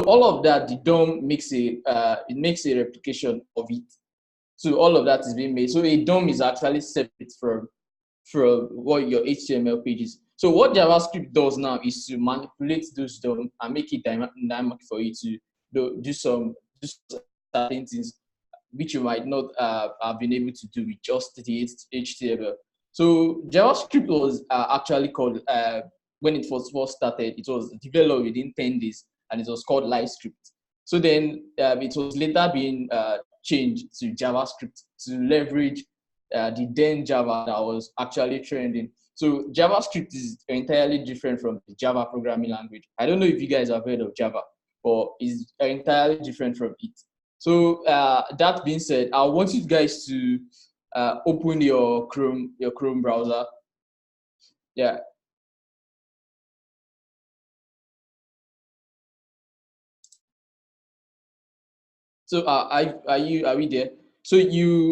all of that, the DOM makes it makes a replication of it. So all of that is being made. So a DOM is actually separate from what your HTML page is. So what JavaScript does now is to manipulate those DOM and make it dynamic for you to do certain things which you might not have been able to do with just the HTML. So JavaScript was actually called, when it was first started, it was developed within 10 days, and it was called LiveScript. So then it was later being changed to JavaScript to leverage the then Java that was actually trending. So JavaScript is entirely different from the Java programming language. I don't know if you guys have heard of Java, but it's entirely different from it. So that being said, I want you guys to open your Chrome browser. Yeah. So are we there? So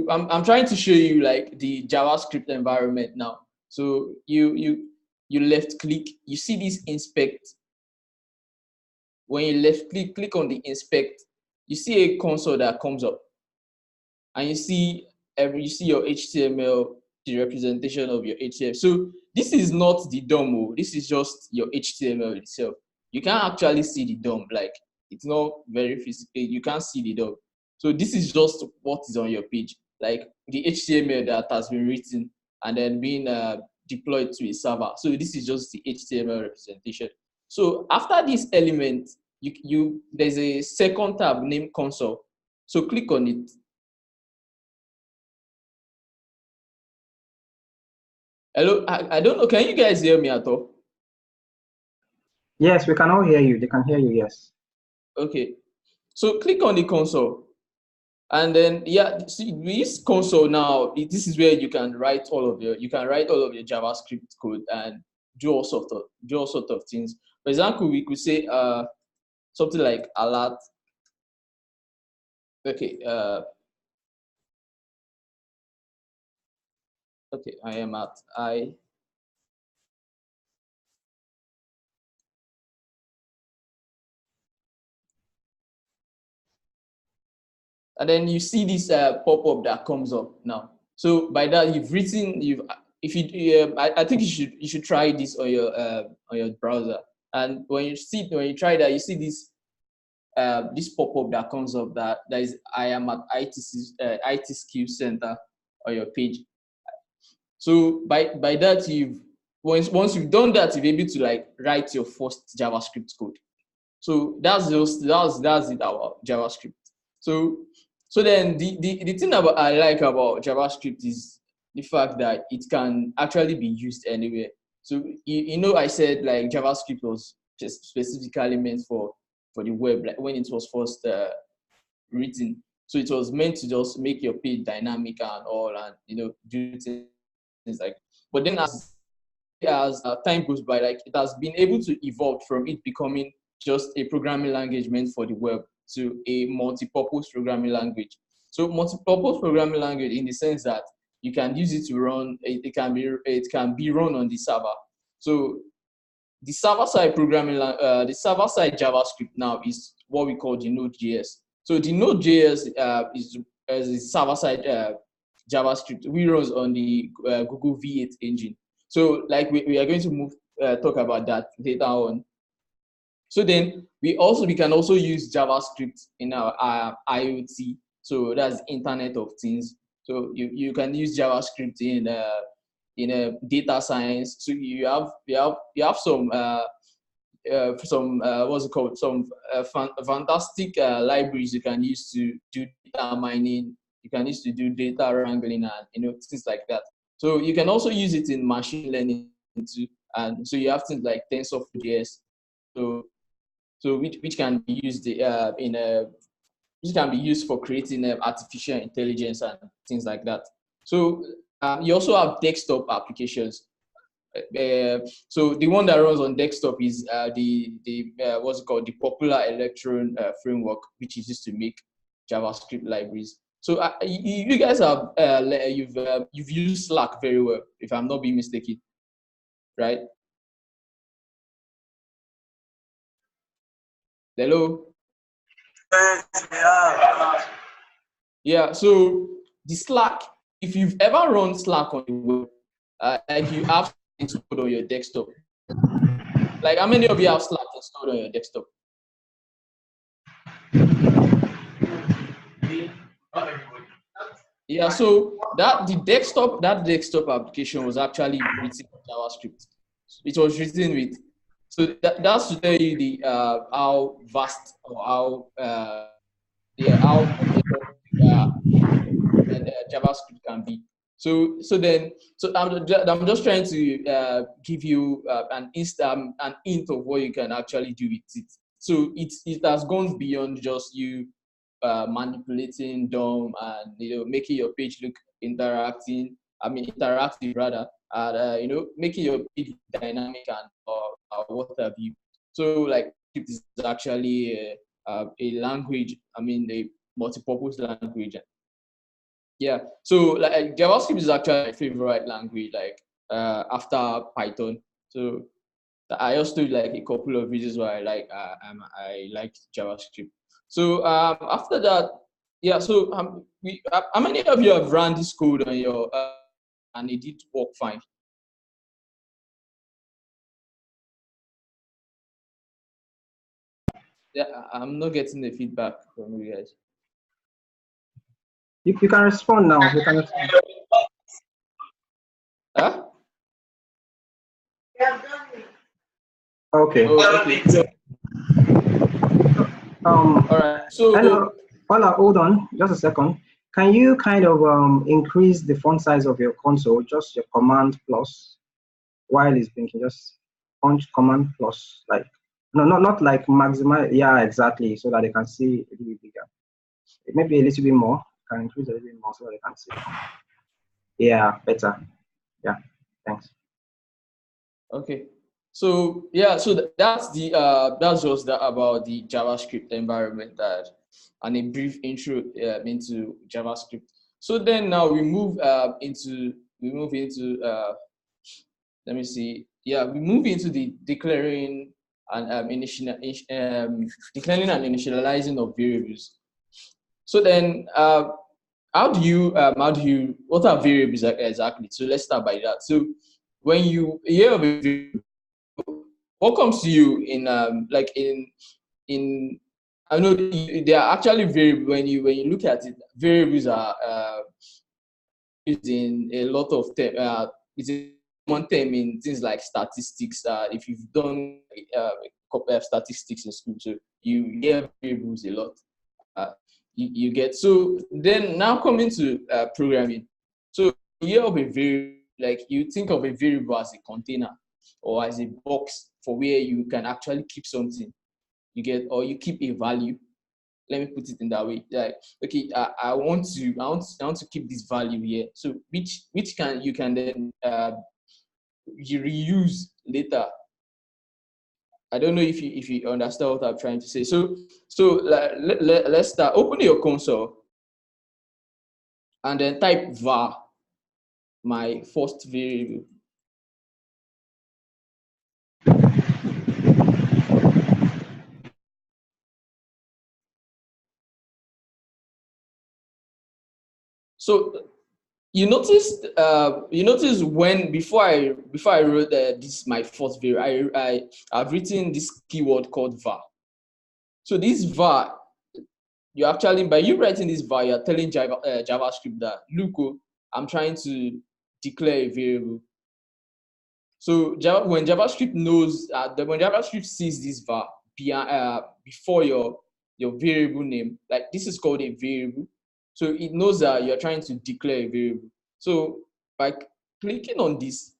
I'm trying to show you like the JavaScript environment now. So you left click, you see this inspect. When you left click on the inspect, you see a console that comes up, and you see your HTML, the representation of your HTML. So this is not the DOM, this is just your HTML itself. You can't actually see the DOM, like it's not very physical, you can't see the DOM. So this is just what is on your page, like the HTML that has been written and then being deployed to a server. So this is just the HTML representation. So after this element, there's a second tab named console. So click on it. Hello, I don't know. Can you guys hear me at all? Yes, we can all hear you. They can hear you, yes. Okay. So click on the console. And then see this console now, this is where you can write all of your JavaScript code and do all sort of things. For example, we could say something like alert. Okay, okay, I am at and then you see this pop-up that comes up now. So by that I think you should try this on your browser. And when you try that, you see this pop-up that comes up that is I am at ITSkillsCenter on your page. So by that once you've done that, you'll be able to like write your first JavaScript code. So that's it about JavaScript. So then the thing I like about JavaScript is the fact that it can actually be used anywhere. So I said like JavaScript was just specifically meant for the web, like when it was first written. So it was meant to just make your page dynamic and all, and do things like. But then as time goes by, like it has been able to evolve from it becoming just a programming language meant for the web to a multi-purpose programming language. So multi-purpose programming language in the sense that you can use it to run, it can be run on the server. So the server-side the server-side JavaScript now is what we call the Node.js. So the Node.js is a server-side JavaScript. We runs on the Google V8 engine. So like we are going to talk about that later on. So then we can also use JavaScript in our IoT. So that's Internet of Things. So you can use JavaScript in data science. So you have some what's it called, some fantastic libraries you can use to do data mining. You can use to do data wrangling and things like that. So you can also use it in machine learning too. And so you have things like TensorFlow.js. So which can be used which can be used for creating artificial intelligence and things like that. So you also have desktop applications. So the one that runs on desktop is the what's it called, the popular Electron framework, which is used to make JavaScript libraries. So you guys have you've used Slack very well, if I'm not being mistaken, right? Hello. Yeah, so the Slack, if you've ever run Slack on the web, like you have installed on your desktop, like how many of you have Slack installed on your desktop? Yeah, so that desktop application was actually written in JavaScript. It was written with, so that's to tell you the how vast or how how JavaScript can be. So I'm just trying to give you an hint of what you can actually do with it. So it has gone beyond just you manipulating DOM and making your page look interactive rather, and making your page dynamic and what have you. So like it is actually a language. A multi-purpose language. Yeah, so like JavaScript is actually my favorite language, like after Python. So I also do like a couple of reasons why I like JavaScript. So after that, yeah. So how many of you have run this code on your and it did work fine? Yeah, I'm not getting the feedback from you guys. You can respond now. You can respond. Huh? Okay. Oh, okay. All right. So Hello. Hola, hold on. Just a second. Can you kind of increase the font size of your console, just your command plus, while it's blinking? Just punch command plus, like, no, not like maximize. Yeah, exactly. So that they can see a little bit bigger. Maybe a little bit more. Can increase a little bit more so they can see. Yeah, better. Yeah, thanks. okay. So yeah, so that's just that about the JavaScript environment and a brief intro into JavaScript. So then now we move into let me see. Yeah, we move into the declaring and declaring and initializing of variables. So then how do you what are variables exactly? So let's start by that. So when you hear of a variable, what comes to you in in I know they are actually variable. When you look at it, variables are used in a lot of it's a common term in things like statistics. If you've done a couple of statistics in school, so you hear variables a lot. Uh, you get, so then now coming to programming. So you hear of a variable, like you think of a variable as a container or as a box for where you can actually keep something. You get, or you keep a value. Let me put it in that way. Like, okay, I want to keep this value here. So which can you can then you reuse later. I don't know if you understand what I'm trying to say. So let's start. Open your console and then type var, my first variable. So you notice when before I wrote this my first variable, I've written this keyword called var. So this var, you actually, by you writing this var, you're telling JavaScript that look, I'm trying to declare a variable. So when JavaScript knows when JavaScript sees this var before your variable name, like this is called a variable. So it knows that you're trying to declare a variable. So by clicking on this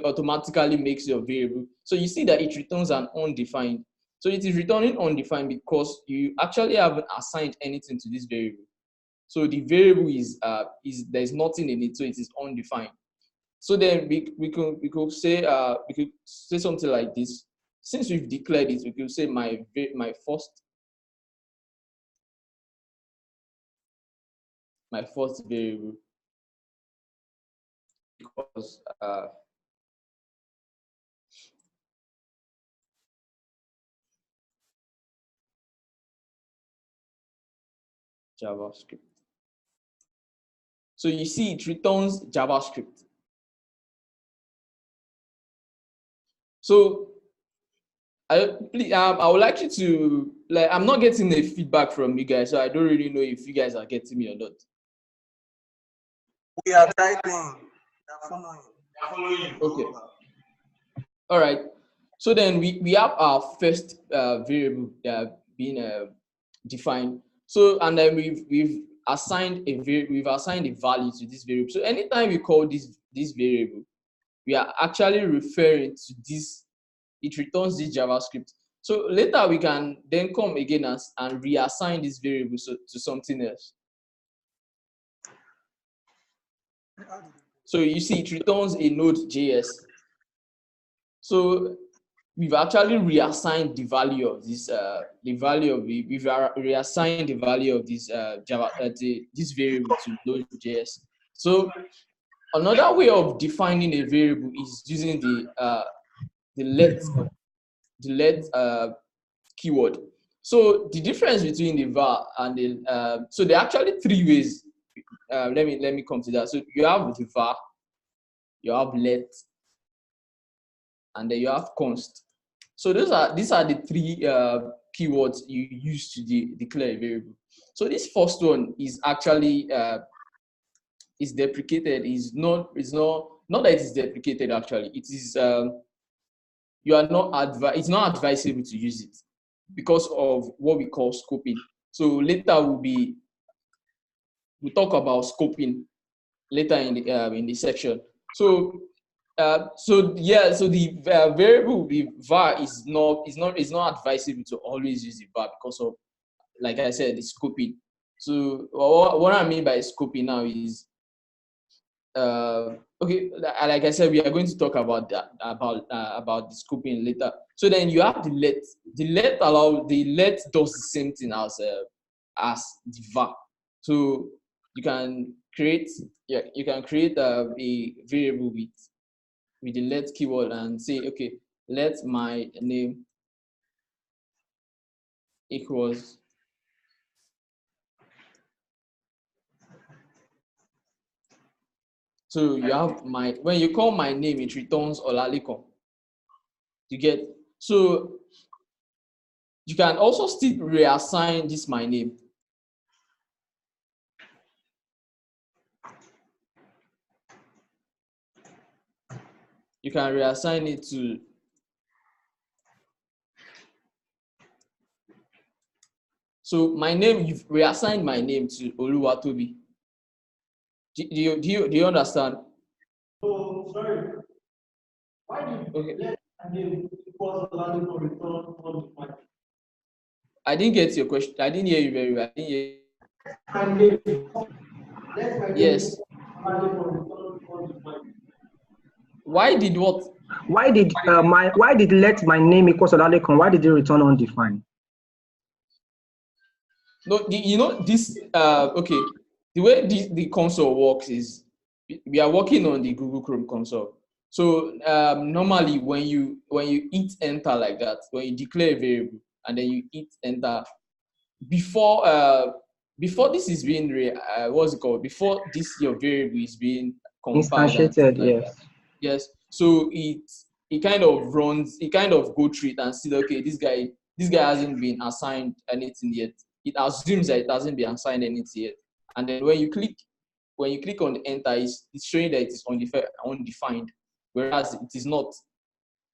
automatically makes your variable. So you see that it returns an undefined. So it is returning undefined because you actually haven't assigned anything to this variable. So the variable is there's nothing in it, so it is undefined. So then we could say something like this. Since we've declared it, we could say my first variable, because JavaScript. So you see it returns JavaScript. So I would like you to, like, I'm not getting a feedback from you guys, so I don't really know if you guys are getting me or not. We are typing. Following. Okay. All right. So then we have our first variable being defined. So and then we've assigned a value to this variable. So anytime we call this variable, we are actually referring to this. It returns this JavaScript. So later we can then come again and reassign this variable to something else. So you see it returns a Node.js. So we've actually reassigned the value of this we've reassigned the value of this this variable to Node.js. So another way of defining a variable is using the let keyword. So the difference between the var and the so there are actually three ways. Let me come to that. So you have the var, you have let, and then you have const. So these are the three keywords you use to declare a variable. So this first one is actually is deprecated. It's not that it is deprecated actually. It is it's not advisable to use it because of what we call scoping. So later we'll talk about scoping later in the section. So the variable, the var is not advisable to always use the var because of, like I said, the scoping. So what I mean by scoping now is okay, like I said, we are going to talk about that about the scoping later. So then you have the let. The let does the same thing as the var. So you can create a variable with the let keyword and say, okay, let my name equals so you have when you call my name, it returns Olalikon. You get, so you can also still reassign this my name. You can reassign it to so my name, you've reassigned my name to Oluwatobi. Do you understand? Oh, sorry. Why did Okay. let name equals Olalikon return undefined? I didn't get your question. I didn't hear you very well. I didn't hear you. My name. Let my name Yes. Olalikon return undefined. Why did what? Why did let my name equals Olalekon? Why did it return undefined? No, you know this. Okay, the way the console works is we are working on the Google Chrome console. So normally when you hit enter like that, when you declare a variable and then you hit enter, before this is being what's it called? Before this your variable is being compiled and Instantiated, like yes. that. Yes. So it kind of runs. It kind of go through it and see, okay, this guy hasn't been assigned anything yet. It assumes that it hasn't been assigned anything yet. And then when you click on the enter, it's showing that it is undefined, whereas it is not.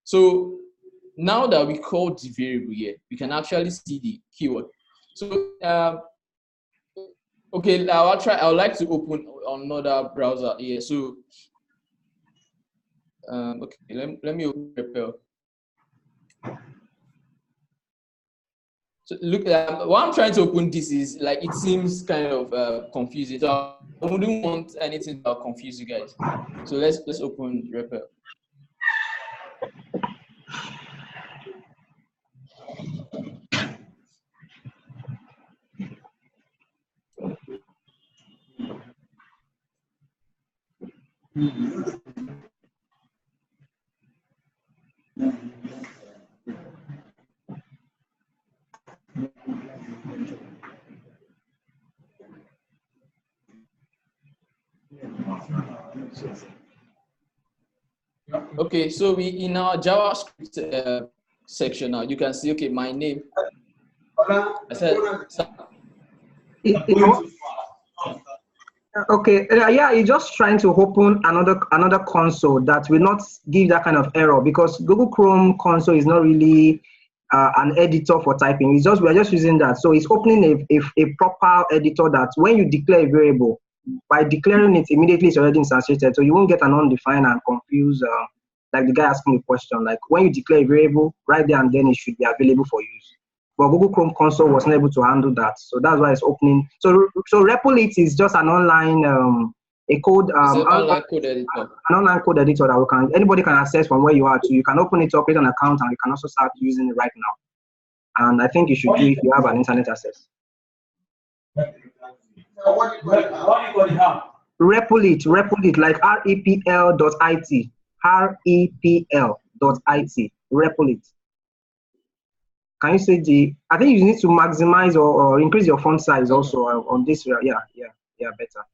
So now that we called the variable here, we can actually see the keyword. So okay, I would like to open another browser here. So okay, let me open Repel. So look, what I'm trying to open this is like it seems kind of confusing. So I wouldn't want anything that will confuse you guys. So let's open Repel. Okay, so we in our JavaScript section now, you can see, okay, my name. I said, Okay, yeah, you're just trying to open another console that will not give that kind of error, because Google Chrome console is not really an editor for typing. It's just, we're just using that. So it's opening a proper editor that when you declare a variable, by declaring it immediately, it's already instantiated. So you won't get an undefined and confused, like the guy asking the question. Like when you declare a variable, right there and then it should be available for use. But Google Chrome console was not able to handle that, so that's why it's opening. So Replit is just an online a code online code editor. An online code editor that anybody can access from where you are. So you can open it up, create an account, and you can also start using it right now. And I think you should do if you have an internet access. What do you have? Replit, like REPL.IT, REPL.IT, Replit. Can you say I think you need to maximize or increase your font size also on this. Yeah, better.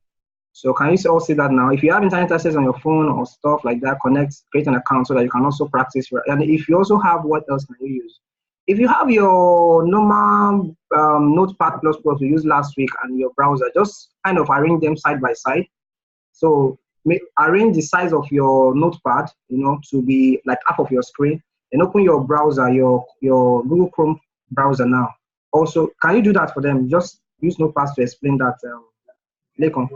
So can you all see that now? If you have internet access on your phone or stuff like that, create an account so that you can also practice. And if you also have, what else can you use? If you have your normal Notepad++ we used last week and your browser, just kind of arrange them side by side. So arrange the size of your Notepad, to be like half of your screen. And open your browser, your Google Chrome browser now. Also, can you do that for them? Just use Notepad to explain that. Lekon.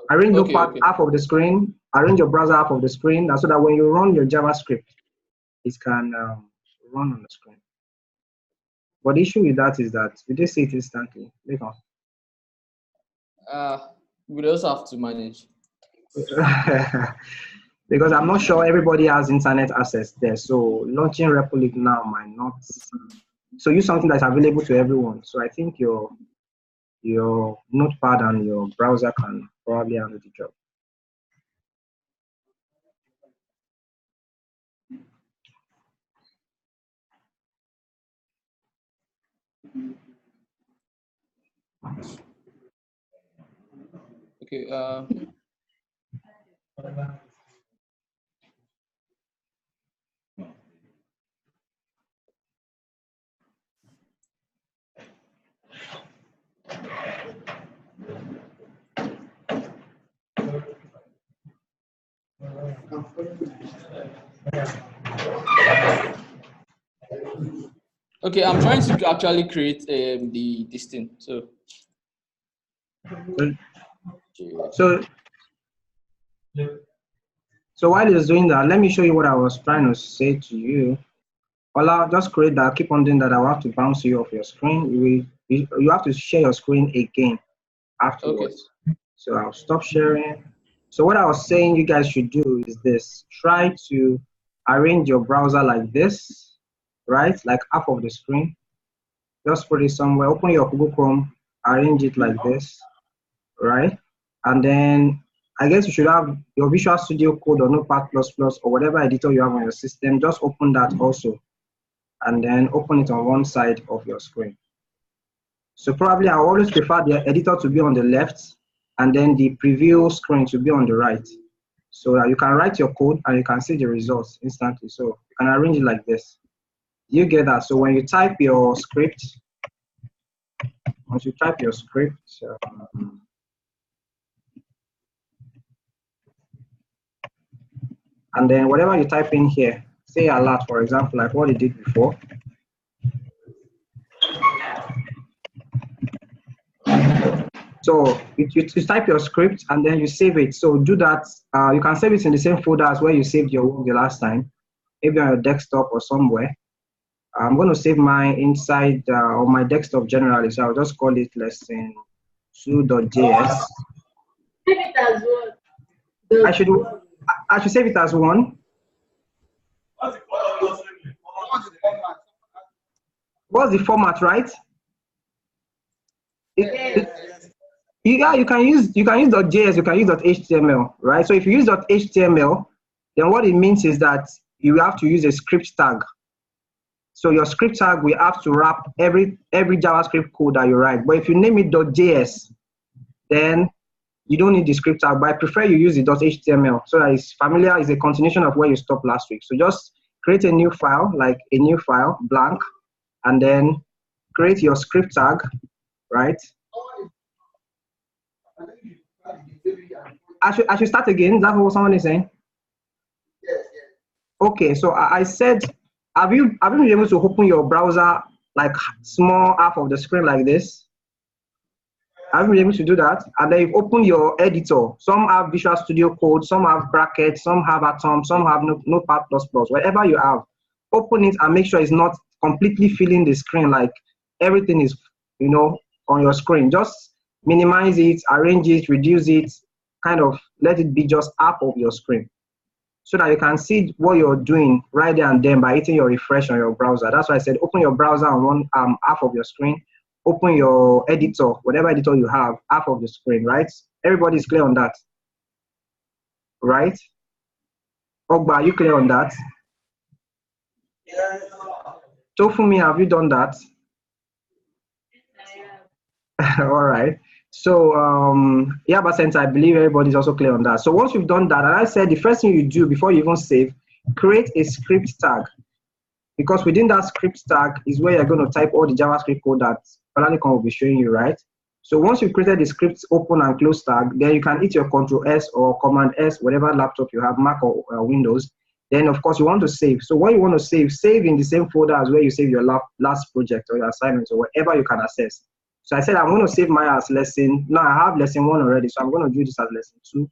Arrange Notepad half of the screen, arrange your browser half of the screen, so that when you run your JavaScript, it can run on the screen. But the issue with that is that we just see it instantly. Lekon. We also have to manage. Because I'm not sure everybody has internet access there. So launching Replit now might not. So use something that's available to everyone. So I think your Notepad and your browser can probably handle the job. Okay. Okay, I'm trying to actually create this thing. So while it's doing that, let me show you what I was trying to say to you. I'll just create that. Keep on doing that. I will have to bounce you off your screen. You have to share your screen again afterwards. Okay. So I'll stop sharing. So what I was saying you guys should do is this. Try to arrange your browser like this, right? Like half of the screen. Just put it somewhere. Open your Google Chrome. Arrange it like this, right? And then I guess you should have your Visual Studio Code or Notepad++ or whatever editor you have on your system. Just open that also. And then open it on one side of your screen. So probably I always prefer the editor to be on the left and then the preview screen to be on the right, so that you can write your code and you can see the results instantly. So you can arrange it like this. You get that? So when you type your script, and then whatever you type in here, say alert, for example, like what it did before. So you type your script and then you save it. So do that. You can save it in the same folder as where you saved your work the last time, maybe on your desktop or somewhere. I'm going to save mine inside on my desktop generally. So I'll just call it lesson 2.js. Save it as one. I should save it as one. What's the format, right? Yeah, you can use .js, you can use .html, right? So if you use .html, then what it means is that you have to use a script tag. So your script tag will have to wrap every JavaScript code that you write. But if you name it .js, then you don't need the script tag, but I prefer you use the .html so that it's familiar, is a continuation of where you stopped last week. So just create a new file, like a new file, blank, and then create your script tag, right? I should start again. Is that what someone is saying? Yes. Okay, so I said, have you been able to open your browser like small half of the screen like this? Have you been able to do that? And then you've opened your editor. Some have Visual Studio Code, some have brackets, some have Atom, some have Notepad++. Whatever you have, open it and make sure it's not completely filling the screen, like everything is, you know, on your screen. Just minimize it, arrange it, reduce it, kind of let it be just half of your screen, so that you can see what you're doing right there and then by hitting your refresh on your browser. That's why I said open your browser on one half of your screen, open your editor, whatever editor you have, half of the screen, right? Everybody is clear on that, right? Ogba, are you clear on that? Yes. Tofumi, have you done that? All right. So Center, I believe everybody's also clear on that. So once you've done that, and I said the first thing you do before you even save, create a script tag, because within that script tag is where you're going to type all the JavaScript code that Olanikon will be showing you, right? So once you've created the script open and close tag, then you can hit your Control S or Command S, whatever laptop you have, Mac or Windows. Then of course you want to save. So when you want to save in the same folder as where you save your last project or your assignment or whatever you can access. So I said I'm going to save my as lesson. Now I have lesson 1 already, so I'm going to do this as lesson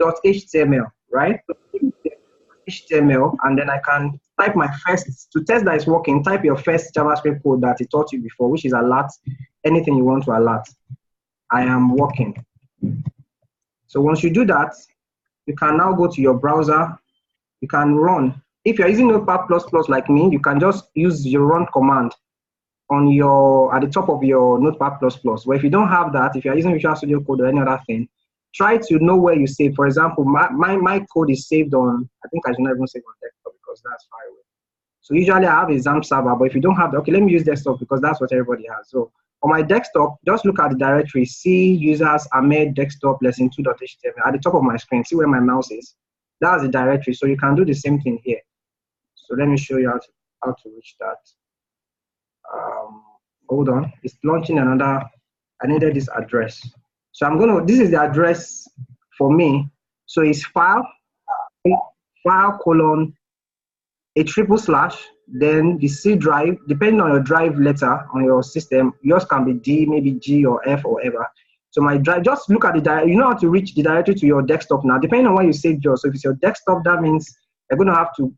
2.html, right? HTML, and then I can type my first, to test that it's working, type your first JavaScript code that it taught you before, which is alert, anything you want to alert. I am working. So once you do that, you can now go to your browser, you can run. If you're using Notepad++ like me, you can just use your run command on at the top of your Notepad++. But if you don't have that, if you're using Visual Studio Code or any other thing, try to know where you save. For example, my code is saved on, I think I should not even save on desktop because that's far away. So usually I have a XAMPP server, but if you don't have that, okay, let me use desktop because that's what everybody has. So on my desktop, just look at the directory, C users Ahmed desktop lesson 2.html at the top of my screen. See where my mouse is. That's the directory. So you can do the same thing here. So let me show you how to reach that. Hold on, it's launching another. I needed this address. So this is the address for me. So it's file colon /, then the C drive, depending on your drive letter on your system, yours can be D, maybe G or F or whatever. So my drive, just look at the directory, you know how to reach the directory to your desktop now, depending on where you saved yours. So if it's your desktop, that means you're going to have to,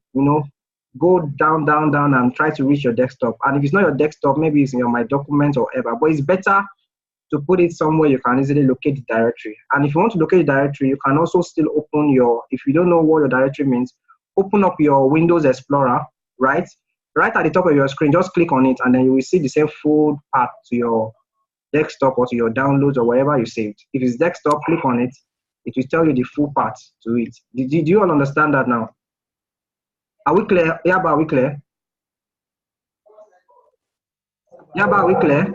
go down and try to reach your desktop. And if it's not your desktop, maybe it's in your My Documents or whatever, but it's better to put it somewhere you can easily locate the directory. And if you want to locate the directory, you can also still open if you don't know what your directory means, open up your Windows Explorer, right? Right at the top of your screen, just click on it and then you will see the same full path to your desktop or to your downloads or wherever you saved. If it's desktop, click on it. It will tell you the full path to it. Do you all understand that now? Are we clear? Yeah, but are we clear? Yeah, but are we clear?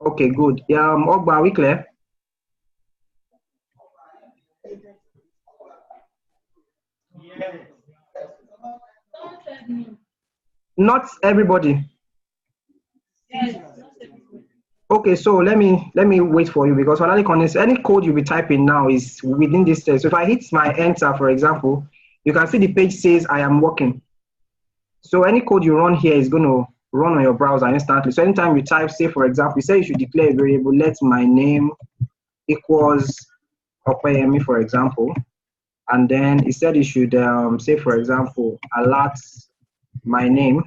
Okay, good. Yeah, Ogba, are we clear? Not everybody. Okay, so let me wait for you because any code you'll be typing now is within this text. So if I hit my enter, for example, you can see the page says I am working. So any code you run here is going to run on your browser instantly. So anytime you type, say for example, you say you should declare a variable, let my name equals Opeyemi, for example, and then it said you should say for example, alert my name.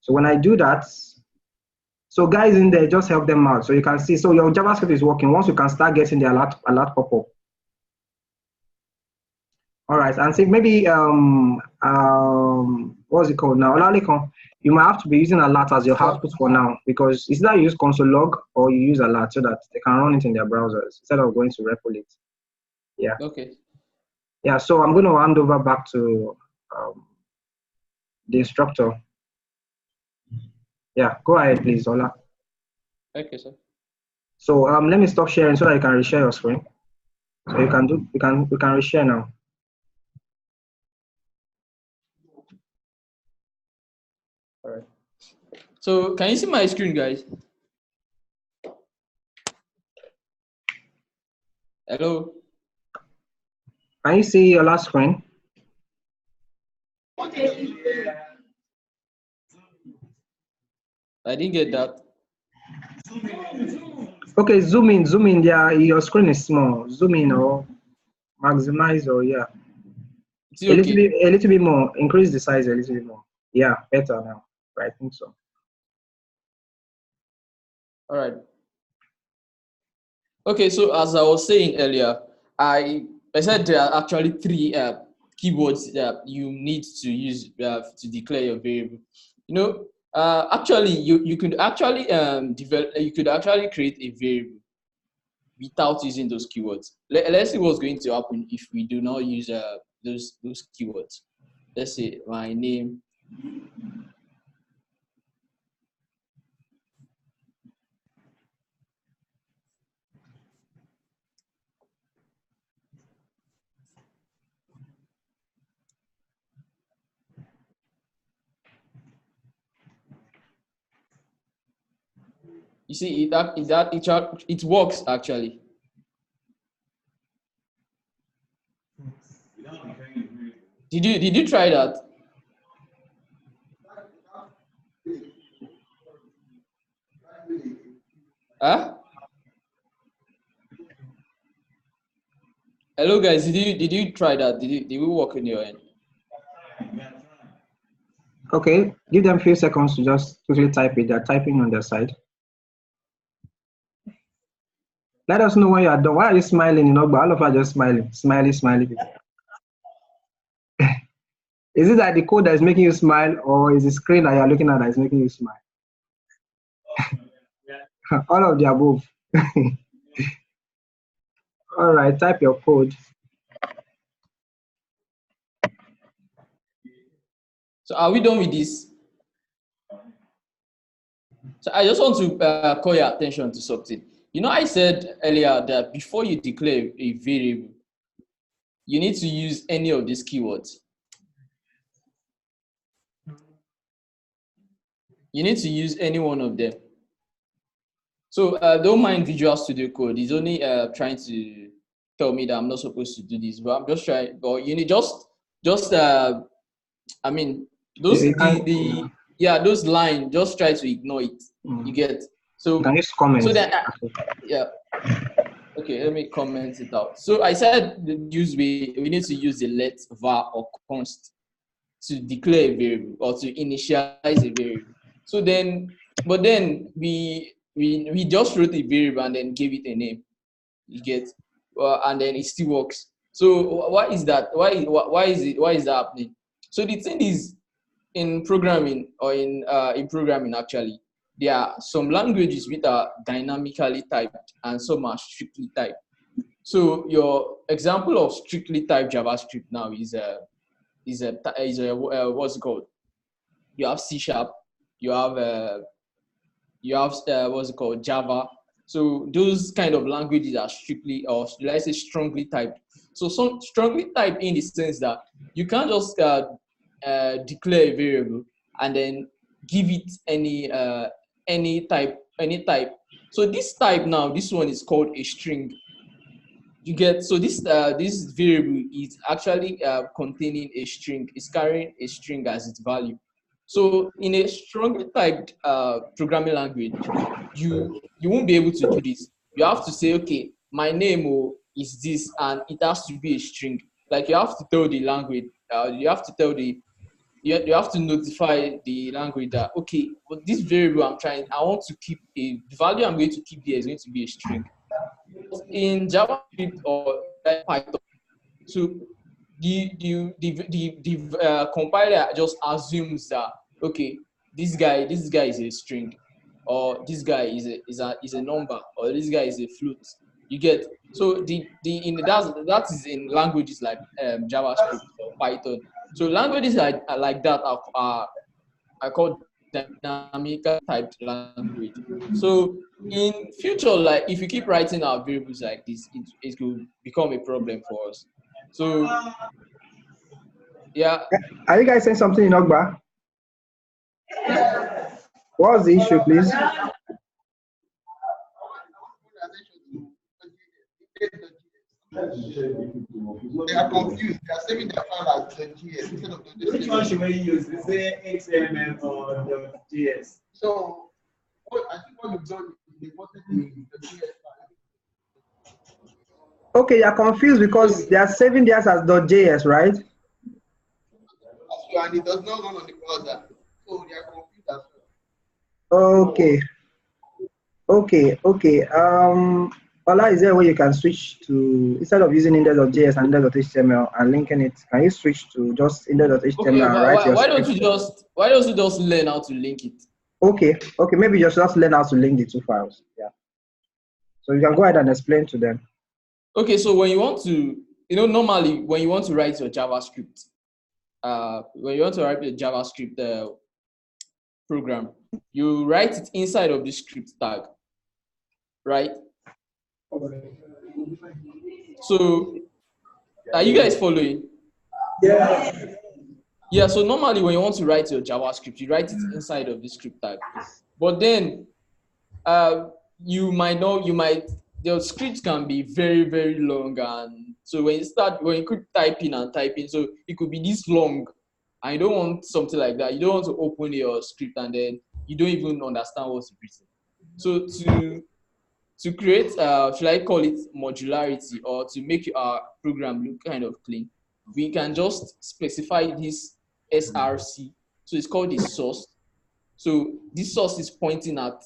So when I do that, so guys in there, just help them out. So you can see, so your JavaScript is working. Once you can start getting the alert pop-up. All right, and see maybe what's it called now? Olalikon, you might have to be using alert as your output for now because it's either you use console log or you use alert so that they can run it in their browsers instead of going to REPL it. Yeah. Okay. Yeah, so I'm going to hand over back to the instructor. Yeah, go ahead, please, Ola. Okay, sir. So let me stop sharing so that you can reshare your screen. So you can reshare now. All right. So can you see my screen, guys? Hello. Can you see your last screen? I didn't get that. Okay, zoom in. Yeah, your screen is small. Zoom in or maximize or yeah. It's okay. A little bit more. Increase the size a little bit more. Yeah, better now. I think so. All right. Okay, so as I was saying earlier, I said there are actually three keywords that you need to use to declare your variable. You know, actually, you could actually create a variable without using those keywords. Let's see what's going to happen if we do not use those keywords. Let's say my name. You see, it works actually. Did you try that? Huh? Hello guys, did you try that? Did we work on your end? Okay, give them a few seconds to just quickly type it. They're typing on their side. Let us know when you are done. Why are you smiling? You know, but all of us are just smiling. Smiley. Is it that the code that is making you smile, or is the screen that you're looking at that is making you smile? All of the above. All right, type your code. So are we done with this? So I just want to call your attention to something. You know, I said earlier that before you declare a variable, you need to use any of these keywords. You need to use any one of them. So don't mind Visual Studio Code. It's only trying to tell me that I'm not supposed to do this, but I'm just trying. But you need I mean, those those lines. Just try to ignore it. You get so. Can you use comments? So that yeah. Okay, let me comment it out. So I said we need to use the let var or const to declare a variable or to initialize a variable. So then, but then we just wrote a variable and then gave it a name. You get, and then it still works. So why is that? Why is that happening? So the thing is, in programming or in programming actually, there are some languages which are dynamically typed and some are strictly typed. So your example of strictly typed JavaScript now is what's it called? You have C#, you have what's it called, Java. So those kind of languages are strictly, or let's say strongly typed. So some strongly typed in the sense that you can't just declare a variable and then give it any type. So this type now, this one is called a string. You get, so this variable is actually containing a string. It's carrying a string as its value. So in a strongly typed programming language, you won't be able to do this. You have to say, okay, my name is this, and it has to be a string. Like you have to tell the language, you have to have to notify the language that, okay, but this variable I want to keep the value I'm going to keep here is going to be a string. In JavaScript or Python, so the compiler just assumes that, okay, this guy is a string, or this guy is a number, or this guy is a float. You get, so that is in languages like JavaScript or Python. So languages like that are called dynamic typed language. So in future, like if you keep writing our variables like this, it could become a problem for us. So yeah. Are you guys saying something in Ogba? What's the issue, please? They are confused. They are saving their file as .gs instead of .html. Which one should we use? Is it XML or .gs? So, I think what you've done is you imported the .gs file. Okay, you're confused because they are saving theirs as .js, right? And it does not run on the browser. So they are confused as well. Okay. Ola, is there a way you can switch to, instead of using index.js and index.html and linking it, can you switch to just index.html Okay, and write your why don't script? you just learn how to link it? Okay, maybe just learn how to link the two files. Yeah. So you can go ahead and explain to them. Okay, so when you want to, normally when you want to write your JavaScript, program, you write it inside of the script tag, right? So are you guys following? Yeah. Yeah, so normally when you want to write your JavaScript, you write it inside of the script tag. But then the script can be very, very long. And so when you keep typing, so it could be this long. And you don't want something like that. You don't want to open your script and then you don't even understand what's written. So to create, should I call it modularity, or to make our program look kind of clean, we can just specify this src. So it's called the source. So this source is pointing at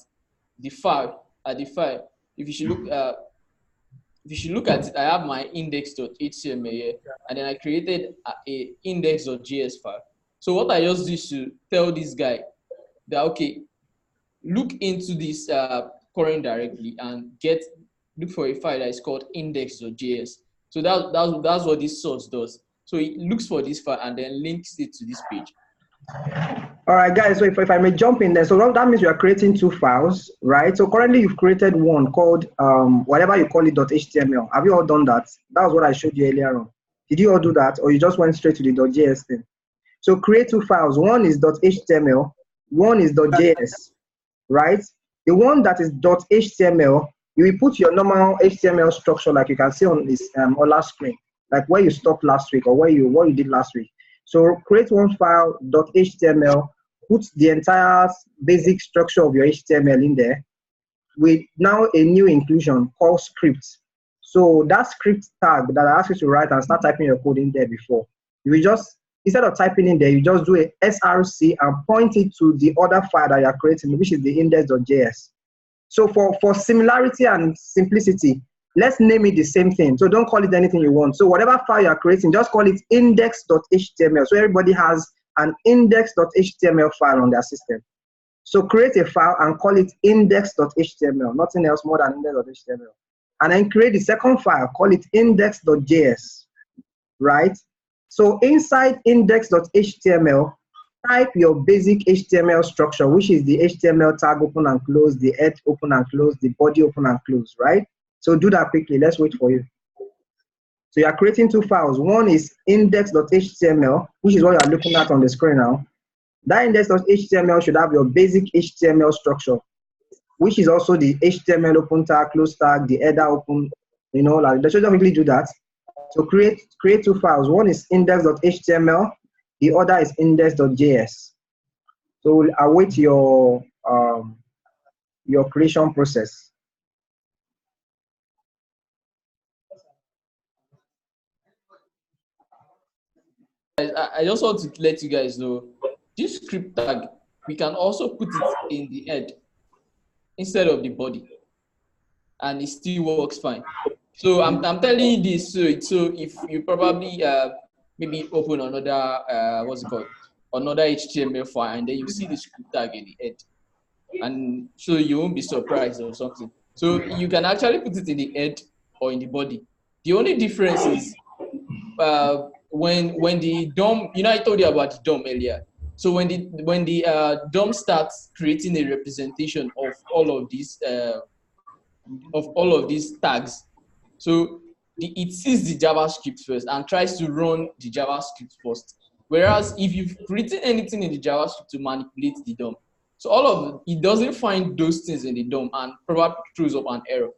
the file. If you should look at it, I have my index.html here, and then I created a index.js file. So what I just did to tell this guy that, okay, look into this current directory and look for a file that is called index.js. So that's what this source does. So it looks for this file and then links it to this page. All right, guys, so if I may jump in there. So that means you are creating two files, right? So currently you've created one called, whatever you call it, .html. Have you all done that? That was what I showed you earlier on. Did you all do that, or you just went straight to the .js thing? So create two files. One is .html, one is .js, right? The one that is .html, you will put your normal HTML structure like you can see on this on last screen, like where you stopped last week or what you did last week. So create one file .html, put the entire basic structure of your HTML in there with now a new inclusion called script. So that script tag that I asked you to write and start typing your code in there before, you will just, instead of typing in there, you just do a src and point it to the other file that you're creating, which is the index.js. So for similarity and simplicity, let's name it the same thing. So don't call it anything you want. So whatever file you're creating, just call it index.html. So everybody has an index.html file on their system. So create a file and call it index.html, nothing else more than index.html. And then create the second file, call it index.js, right? So inside index.html, type your basic HTML structure, which is the HTML tag open and close, the head open and close, the body open and close, right? So do that quickly. Let's wait for you. So you are creating two files. One is index.html, which is what you are looking at on the screen now. That index.html should have your basic HTML structure, which is also the HTML open tag, close tag, the header open, like let's just quickly do that. So create two files. One is index.html, the other is index.js. So we'll await your creation process. I just want to let you guys know, this script tag, we can also put it in the head instead of the body, and it still works fine. So I'm telling you this, so if you probably maybe open another another HTML file, and then you see the script tag in the head, and so you won't be surprised or something. So you can actually put it in the head or in the body. The only difference is when the DOM, I told you about the DOM earlier. So when the DOM starts creating a representation of all of these tags, so it sees the JavaScript first and tries to run the JavaScript first. Whereas if you've written anything in the JavaScript to manipulate the DOM, so all of it doesn't find those things in the DOM and probably throws up an error.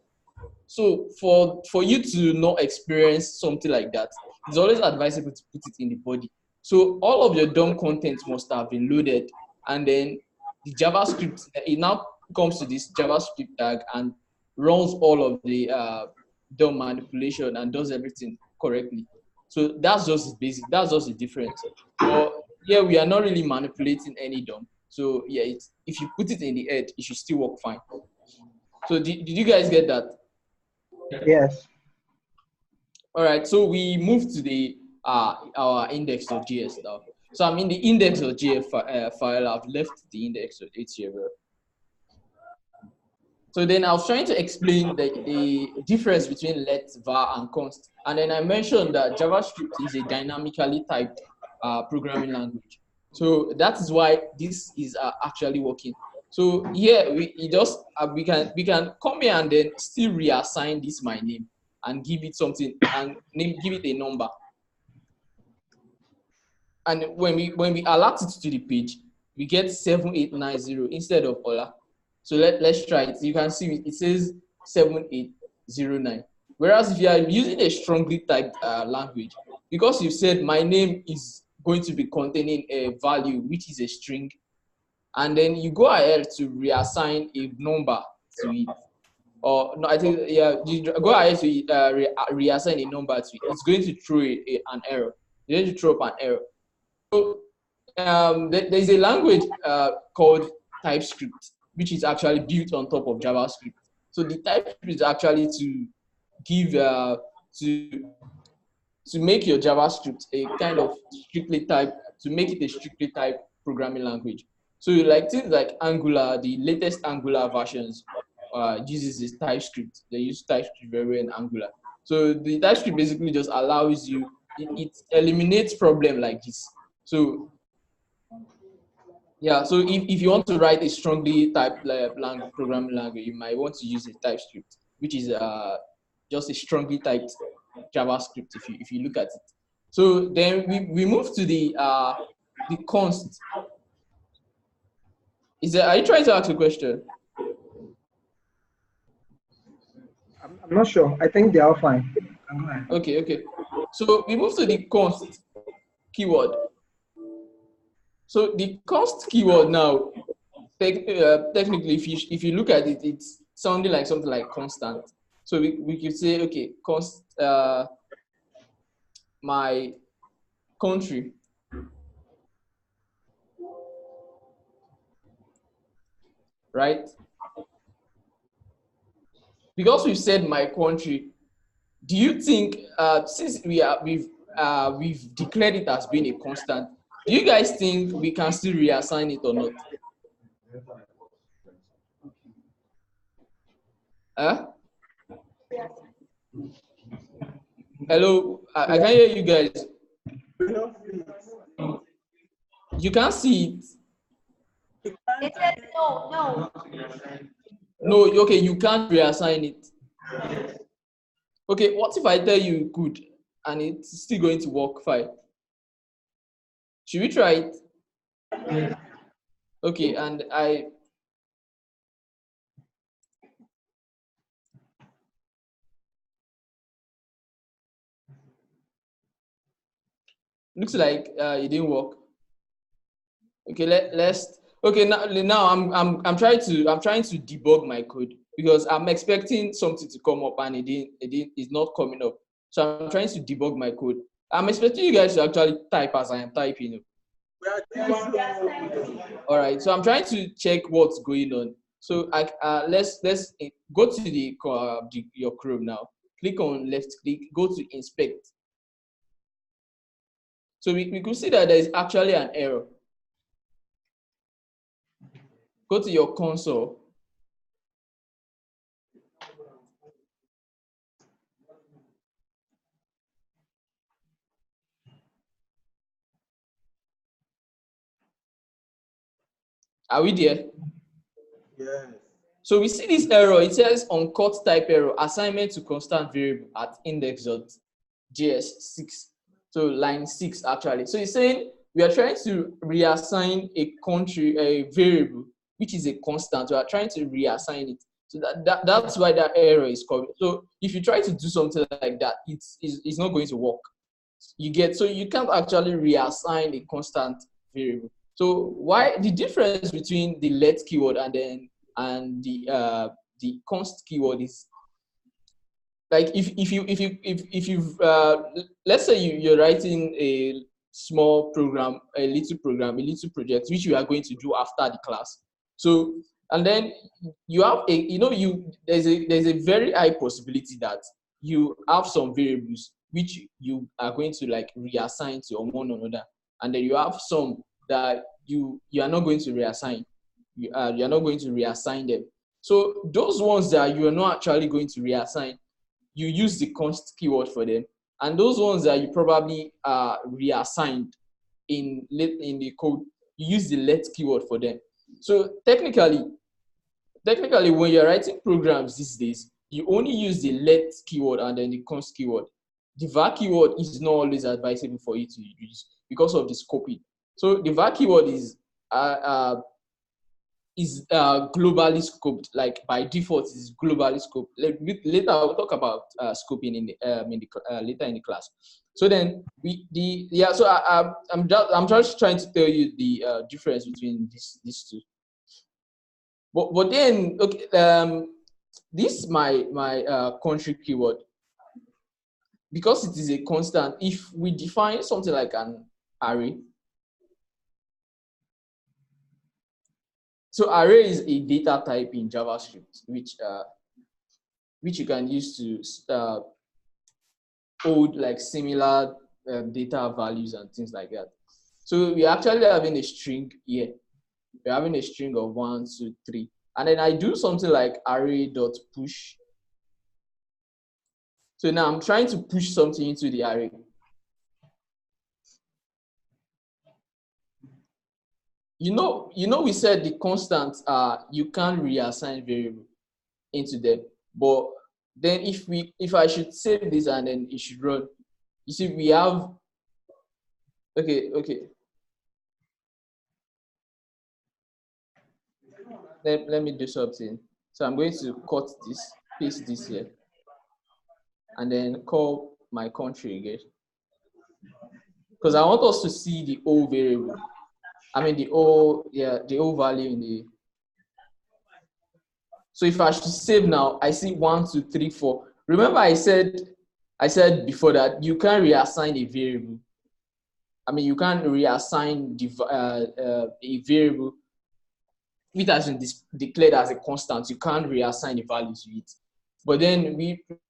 So for you to not experience something like that, it's always advisable to put it in the body. So all of your DOM content must have been loaded, and then the JavaScript, it now comes to this JavaScript tag and runs all of the DOM manipulation and does everything correctly. So that's just the basic. That's just the difference. But yeah, we are not really manipulating any DOM. So yeah, if you put it in the head, it should still work fine. So did you guys get that? Yes. All right, so we move to the our index.js now. So I'm in the index.js file. I've left the index.html. So then I was trying to explain the difference between let, var, and const. And then I mentioned that JavaScript is a dynamically typed programming language. So that is why this is actually working. So here we can come here and then still reassign this my name and give it something and give it a number. And when we alert it to the page, we get 7890 instead of Ola. So let's try it. You can see it says 7809. Whereas if you are using a strongly typed language, because you said my name is going to be containing a value which is a string, and then you go ahead to reassign a number to it, or no, I think yeah, you go ahead to reassign a number to it. It's going to throw an error. You're going to throw up an error. So there's a language called Typescript, which is actually built on top of JavaScript. So the Typescript is actually to give to make your JavaScript a kind of strictly typed, to make it a strictly typed programming language. So like things like Angular, the latest Angular versions uses this TypeScript. They use TypeScript very well in Angular. So the TypeScript basically just allows you, it eliminates problem like this. So yeah, so if you want to write a strongly typed programming language, you might want to use a TypeScript, which is just a strongly typed JavaScript if you look at it. So then we move to the const. Are you trying to ask a question? I'm not sure. I think they are fine. Okay. So we move to the const keyword. So the const keyword now, technically, if you look at it, it's sounding like something like constant. So we could say, okay, const my country. Right? Because we've said my country, do you think since we've declared it as being a constant, do you guys think we can still reassign it or not? Huh? Hello, I can't hear you guys. You can't see it. They said no. No, okay, you can't reassign it. Okay, what if I tell you good and it's still going to work fine? Should we try it? Okay, and looks like it didn't work. Okay, let's. Okay, now I'm trying to debug my code because I'm expecting something to come up and it's not coming up. So I'm trying to debug my code. I'm expecting you guys to actually type as I am typing. All right, so I'm trying to check what's going on. So let's go to your Chrome now. Click on left click, go to inspect. So we could see that there is actually an error. Go to your console. Are we there? Yes. So we see this error. It says uncut type error, assignment to constant variable at index.js6. So line 6 actually. So it's saying we are trying to reassign a variable, which is a constant. We are trying to reassign it. So that's why that error is coming. So if you try to do something like that, it's not going to work. You get, so you can't actually reassign a constant variable. So why the difference between the let keyword and the const keyword is like if you've let's say you're writing a small program, a little project which you are going to do after the class. So and then you have there's a very high possibility that you have some variables which you are going to like reassign to one another, and then you have some that you are not going to reassign. You are not going to reassign them. So those ones that you are not actually going to reassign, you use the const keyword for them, and those ones that you probably reassigned in the code, you use the let keyword for them. So technically, when you're writing programs these days, you only use the let keyword and then the const keyword. The var keyword is not always advisable for you to use because of the scoping. So the var keyword is globally scoped, like by default is globally scoped. Later I'll talk about scoping later in the class. So then I'm just trying to tell you the difference between these two. But then okay, this my country keyword, because it is a constant. If we define something like an array, so array is a data type in JavaScript, which you can use to hold like similar data values and things like that. So we're actually having a string here. We're having a string of 1, 2, 3, and then I do something like array.push. So now I'm trying to push something into the array. You know, we said the constants you can't reassign variable into them. But then if I should save this and then it should run, you see we have okay. Let me do something. So I'm going to cut this, paste this here, and then call my country again. Because I want us to see the O variable. I mean the O value in the. So if I should save now, I see 1, 2, 3, 4. Remember I said before that you can't reassign a variable. I mean you can't reassign a variable which has been declared as a constant. You can't reassign the value to it. But then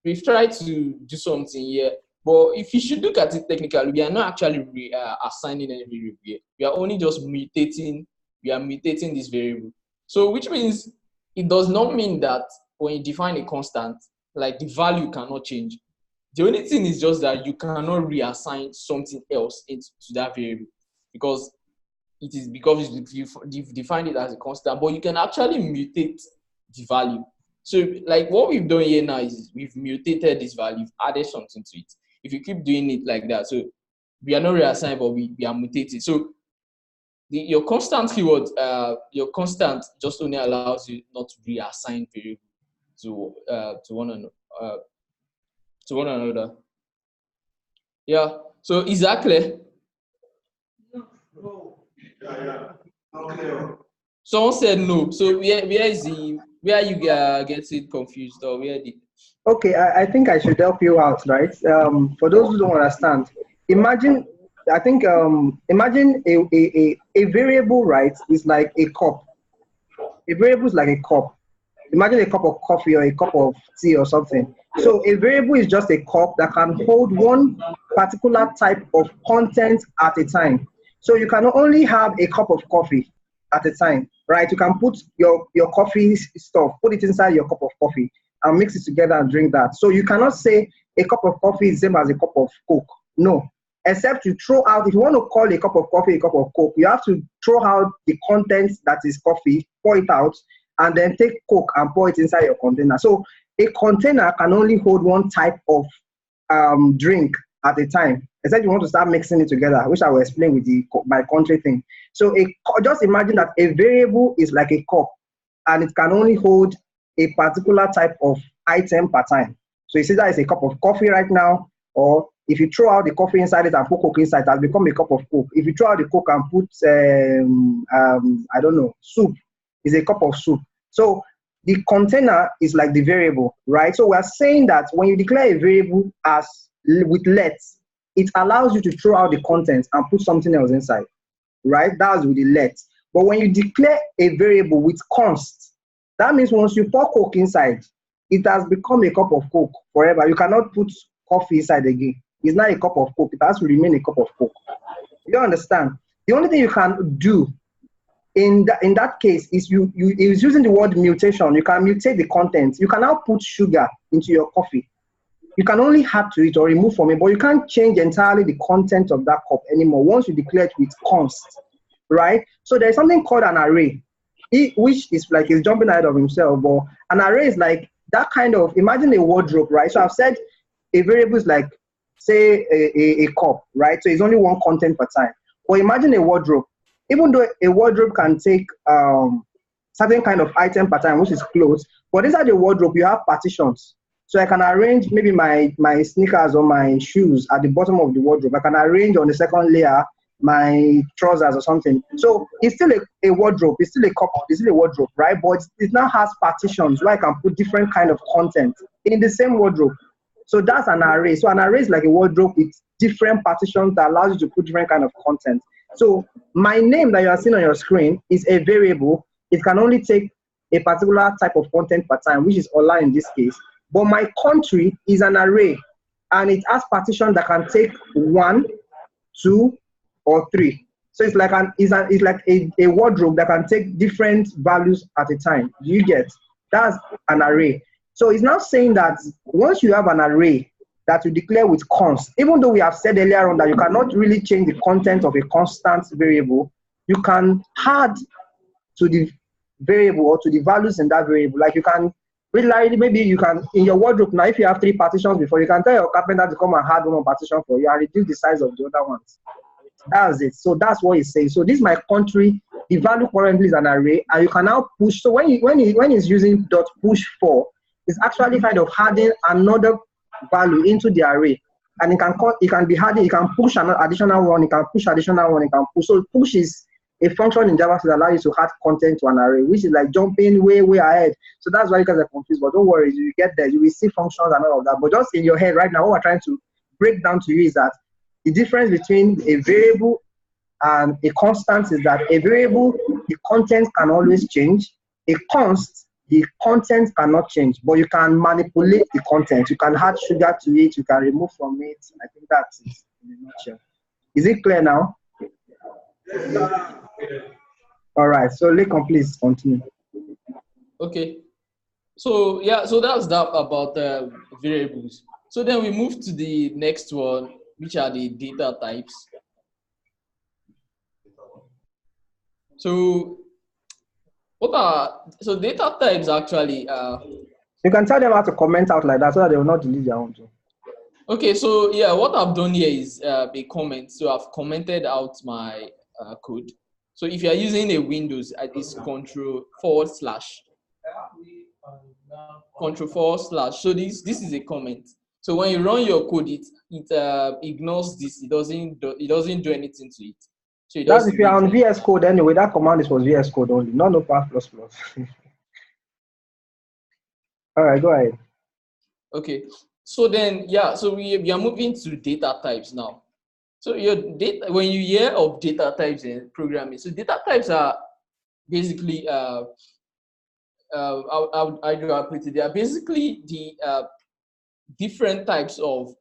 we've tried to do something here. But if you should look at it technically, we are not actually assigning any variable here. We are only just mutating. We are mutating this variable. So which means it does not mean that when you define a constant, like the value cannot change. The only thing is just that you cannot reassign something else into that variable because you've defined it as a constant, but you can actually mutate the value. So like what we've done here now is we've mutated this value, we've added something to it. If you keep doing it like that, so we are not reassigning, but we are mutated. So your constant keyword, your constant just only allows you not to reassign variable to one another. Yeah. So exactly. Someone said no. So where are you getting confused, or where did? Okay, I think I should help you out, right? For those who don't understand, imagine imagine a variable, right, is like a cup. A variable is like a cup. Imagine a cup of coffee or a cup of tea or something. So a variable is just a cup that can hold one particular type of content at a time. So you can only have a cup of coffee at a time, right? You can put your coffee stuff, put it inside your cup of coffee and mix it together and drink that. So you cannot say a cup of coffee is the same as a cup of Coke. No. except to throw out, if you want to call a cup of coffee a cup of Coke, you have to throw out the content that is coffee, pour it out, and then take Coke and pour it inside your container. So a container can only hold one type of drink at a time, except you want to start mixing it together, which I will explain with the by country thing. So just imagine that a variable is like a cup, and it can only hold a particular type of item per time. So you see that is a cup of coffee right now, or if you throw out the coffee inside it and put Coke inside, it has become a cup of Coke. If you throw out the Coke and put, I don't know, soup, is a cup of soup. So the container is like the variable, right? So we're saying that when you declare a variable as with let, it allows you to throw out the contents and put something else inside, right? That's with the let. But when you declare a variable with const, that means once you pour Coke inside, it has become a cup of Coke forever. You cannot put coffee inside again. It's not a cup of Coke. It has to remain a cup of Coke. You understand? The only thing you can do in that case is is using the word mutation. You can mutate the content. You can now put sugar into your coffee. You can only add to it or remove from it, but you can't change entirely the content of that cup anymore once you declare it with const, right? So there's something called an array, which is like he's jumping ahead of himself, but an array is like that kind of, imagine a wardrobe, right? So I've said a variable is like, say, a cup, right? So it's only one content per time. Or imagine a wardrobe. Even though a wardrobe can take certain kind of item per time, which is clothes, but inside the wardrobe, you have partitions. So I can arrange maybe my sneakers or my shoes at the bottom of the wardrobe. I can arrange on the second layer my trousers or something. So it's still a wardrobe. It's still a cup. It's still a wardrobe, right? But it now has partitions where I can put different kind of content in the same wardrobe. So that's an array. So an array is like a wardrobe with different partitions that allows you to put different kind of content. So my name that you are seeing on your screen is a variable. It can only take a particular type of content per time, which is Ola in this case. But my country is an array, and it has partitions that can take 1, 2, or 3. So it's like a wardrobe that can take different values at a time. You get? That's an array. So it's now saying that once you have an array that you declare with const, even though we have said earlier on that you cannot really change the content of a constant variable, you can add to the variable or to the values in that variable. Like you can, maybe you can, in your wardrobe now, if you have 3 partitions before, you can tell your carpenter to come and add 1 more partition for you and reduce the size of the other ones. That's it. So that's what it's saying. So this is my country. The value currently is an array, and you can now push. So when it's using .push4, it's actually kind of adding another value into the array, and it can be added. You can push an additional one. You can push additional one. You can push. So push is a function in JavaScript that allows you to add content to an array, which is like jumping way ahead. So that's why you guys are confused. But don't worry, you get there. You will see functions and all of that. But just in your head right now, what we're trying to break down to you is that the difference between a variable and a constant is that a variable, the content can always change. A const, the content cannot change, but you can manipulate the content. You can add sugar to it, you can remove from it. I think that's it in a nutshell. Is it clear now? All right, so Lekon, please continue. Okay. So yeah, so that's that about variables. So then we move to the next one, which are the data types. So data types actually you can tell them how to comment out like that so that they will not delete their own too. Okay, so yeah, what I've done here is a comment. So I've commented out my code. So if you are using a Windows, it's Control/. So this is a comment. So when you run your code, it ignores this. It doesn't do anything to it. So that's if you're on VS Code anyway. That command was VS Code only, not Notepad++. All right, go ahead. Okay. So then, yeah. So we are moving to data types now. So your data, when you hear of data types in programming, so data types are basically how do I put it? They are basically the different types of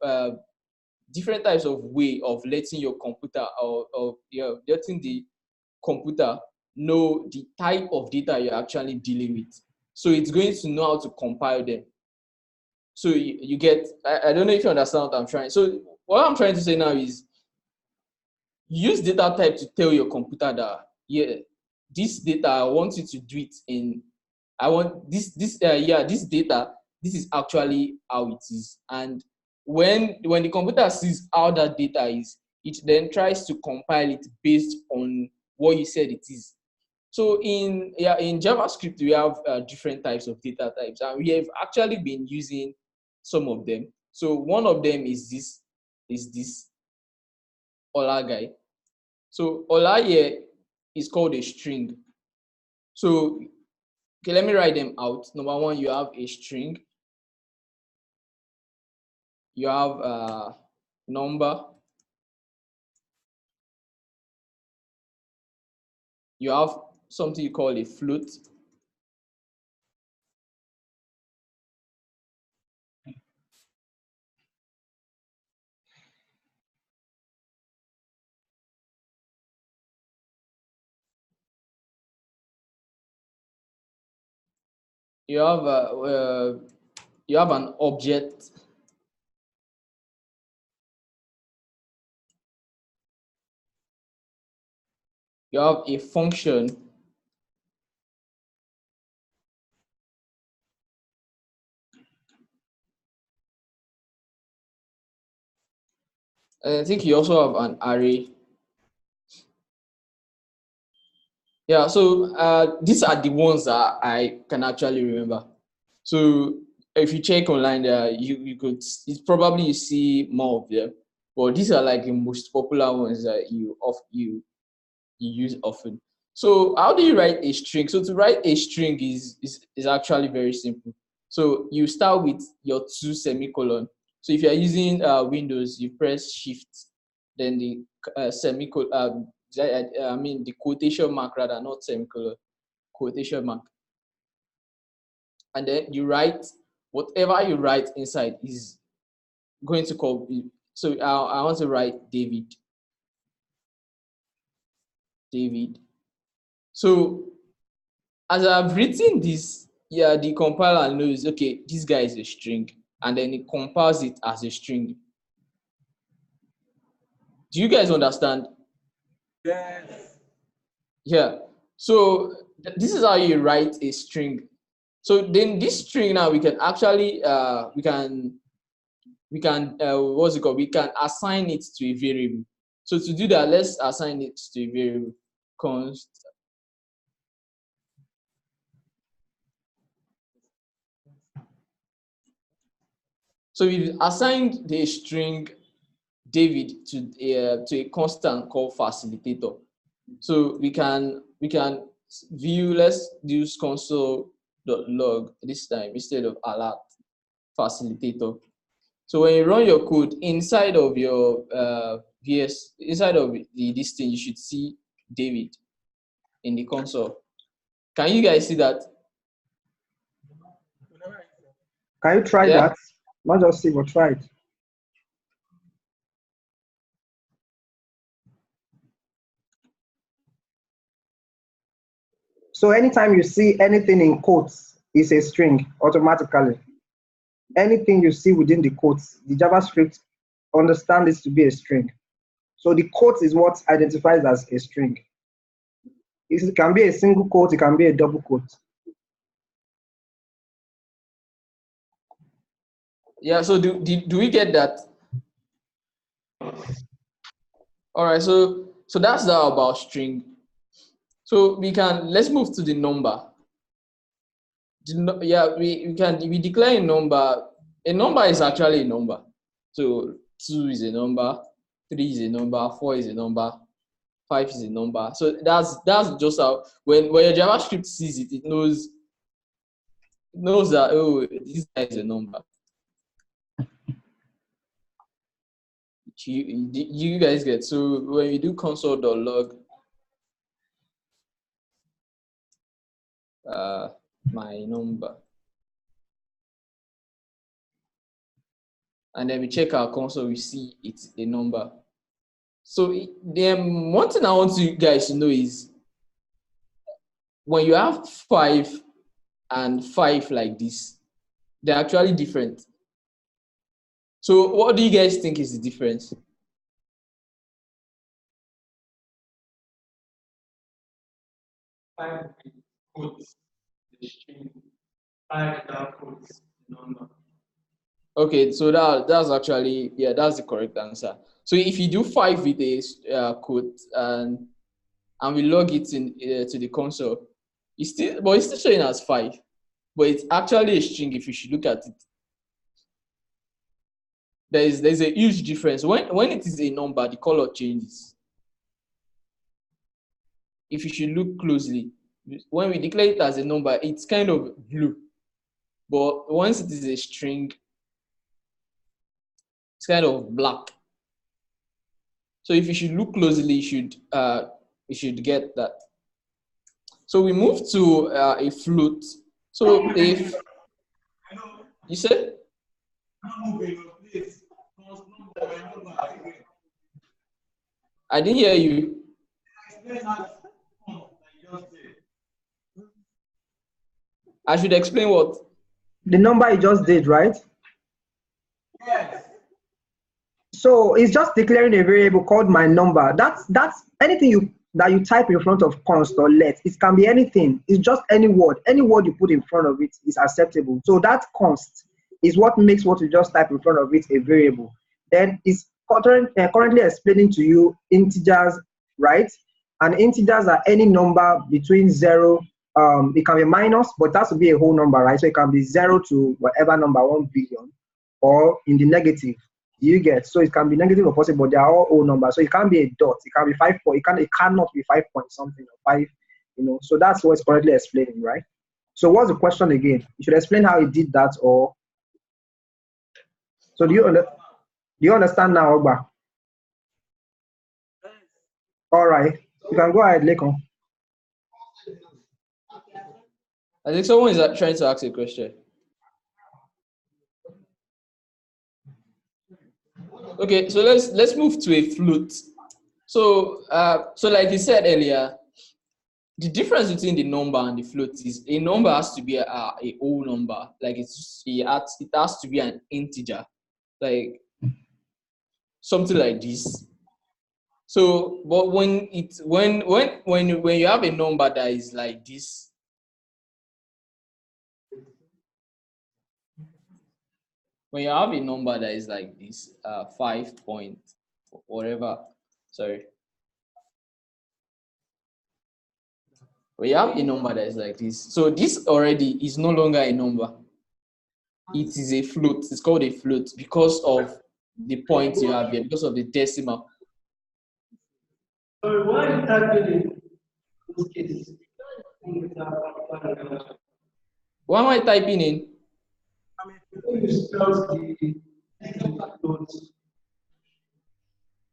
way of letting your computer or letting the computer know the type of data you're actually dealing with. So it's going to know how to compile them. So you get, I don't know if you understand what I'm trying. So what I'm trying to say now is use data type to tell your computer that, yeah, this data, I want you to do it in, I want this data, this is actually how it is. And when the computer sees how that data is, it then tries to compile it based on what you said it is. So in JavaScript, we have different types of data types, and we have actually been using some of them. So one of them is this Ola guy. So Ola here is called a string. So okay, let me write them out. Number one, you have a string. You have a number. You have something you call a float. You have an object. You have a function. I think you also have an array. Yeah, so these are the ones that I can actually remember. So if you check online there, you could, it's probably you see more of them, but these are like the most popular ones that you use often. So how do you write a string? So to write a string is actually very simple. So you start with your two semicolon. So if you're using Windows, you press Shift, then the semicolon. I mean the quotation mark rather, not semicolon, quotation mark, and then you write whatever you write inside is going to call. So I want to write David. David. So as I've written this, yeah, the compiler knows, okay, this guy is a string, and then it compiles it as a string. Do you guys understand? Yes. Yeah. So this is how you write a string. So then this string now we can actually what's it called? We can assign it to a variable. So to do that, let's assign it to a variable. Const. So we've assigned the string David to a constant called facilitator. So we can view, let's use console.log this time instead of alert facilitator. So when you run your code inside of your VS, inside of this thing, you should see David in the console. Can you guys see that? Can you try Yeah. that? Not just see, but try it. So anytime you see anything in quotes, it's a string automatically. Anything you see within the quotes, the JavaScript understands it to be a string. So the quote is what identifies as a string. It can be a single quote, it can be a double quote. Yeah, so do we get that? All right, so that's that about string. So let's move to the number. Yeah, we declare a number. A number is actually a number. So 2 is a number, 3 is a number, 4 is a number, 5 is a number. So that's just how when your JavaScript sees it, it knows that, oh, this guy is a number. You guys get, so when we do console.log my number, and then we check our console, we see it's a number. So then one thing I want you guys to know is when you have 5 and 5 like this, they're actually different. So what do you guys think is the difference? 5 quotes the string, 5 without quotes the number. Okay, so that's actually, yeah, that's the correct answer. So if you do 5 with a quote and we log it in to the console, it's still showing as 5, but it's actually a string if you should look at it. There's a huge difference. When it is a number, the color changes. If you should look closely, when we declare it as a number, it's kind of blue. But once it is a string, it's kind of black. So if you should look closely, you should get that. So we move to a float. So if you said, I didn't hear you. I should explain what? The number you just did, right? Yes. So it's just declaring a variable called my number. That's anything that you type in front of const or let. It can be anything. It's just any word. Any word you put in front of it is acceptable. So that const is what makes what you just type in front of it a variable. Then it's currently explaining to you integers, right? And integers are any number between 0. It can be minus, but it has to be a whole number, right? So it can be 0 to whatever number, 1 billion, or in the negative. You get, so it can be negative or positive, but they are all whole numbers. So it can't be a dot. It can be 5 point. It cannot be 5 point something or 5. So that's what it's correctly explaining, right? So what's the question again? You should explain how it did that, or so do you understand now, Ogba? All right, you can go ahead, Lekon. I think someone is trying to ask a question. Okay, so let's move to a float. So like you said earlier, the difference between the number and the float is a number has to be a whole number, like it has to be an integer, like something like this. So, but when you have a number that is like this, when you have a number that is like this, 5 point whatever, sorry. We have a number that is like this. So this already is no longer a number. It is a float. It's called a float because of the points you have here, because of the decimal. So why is that in those cases? What am I typing in? When you spell the notes,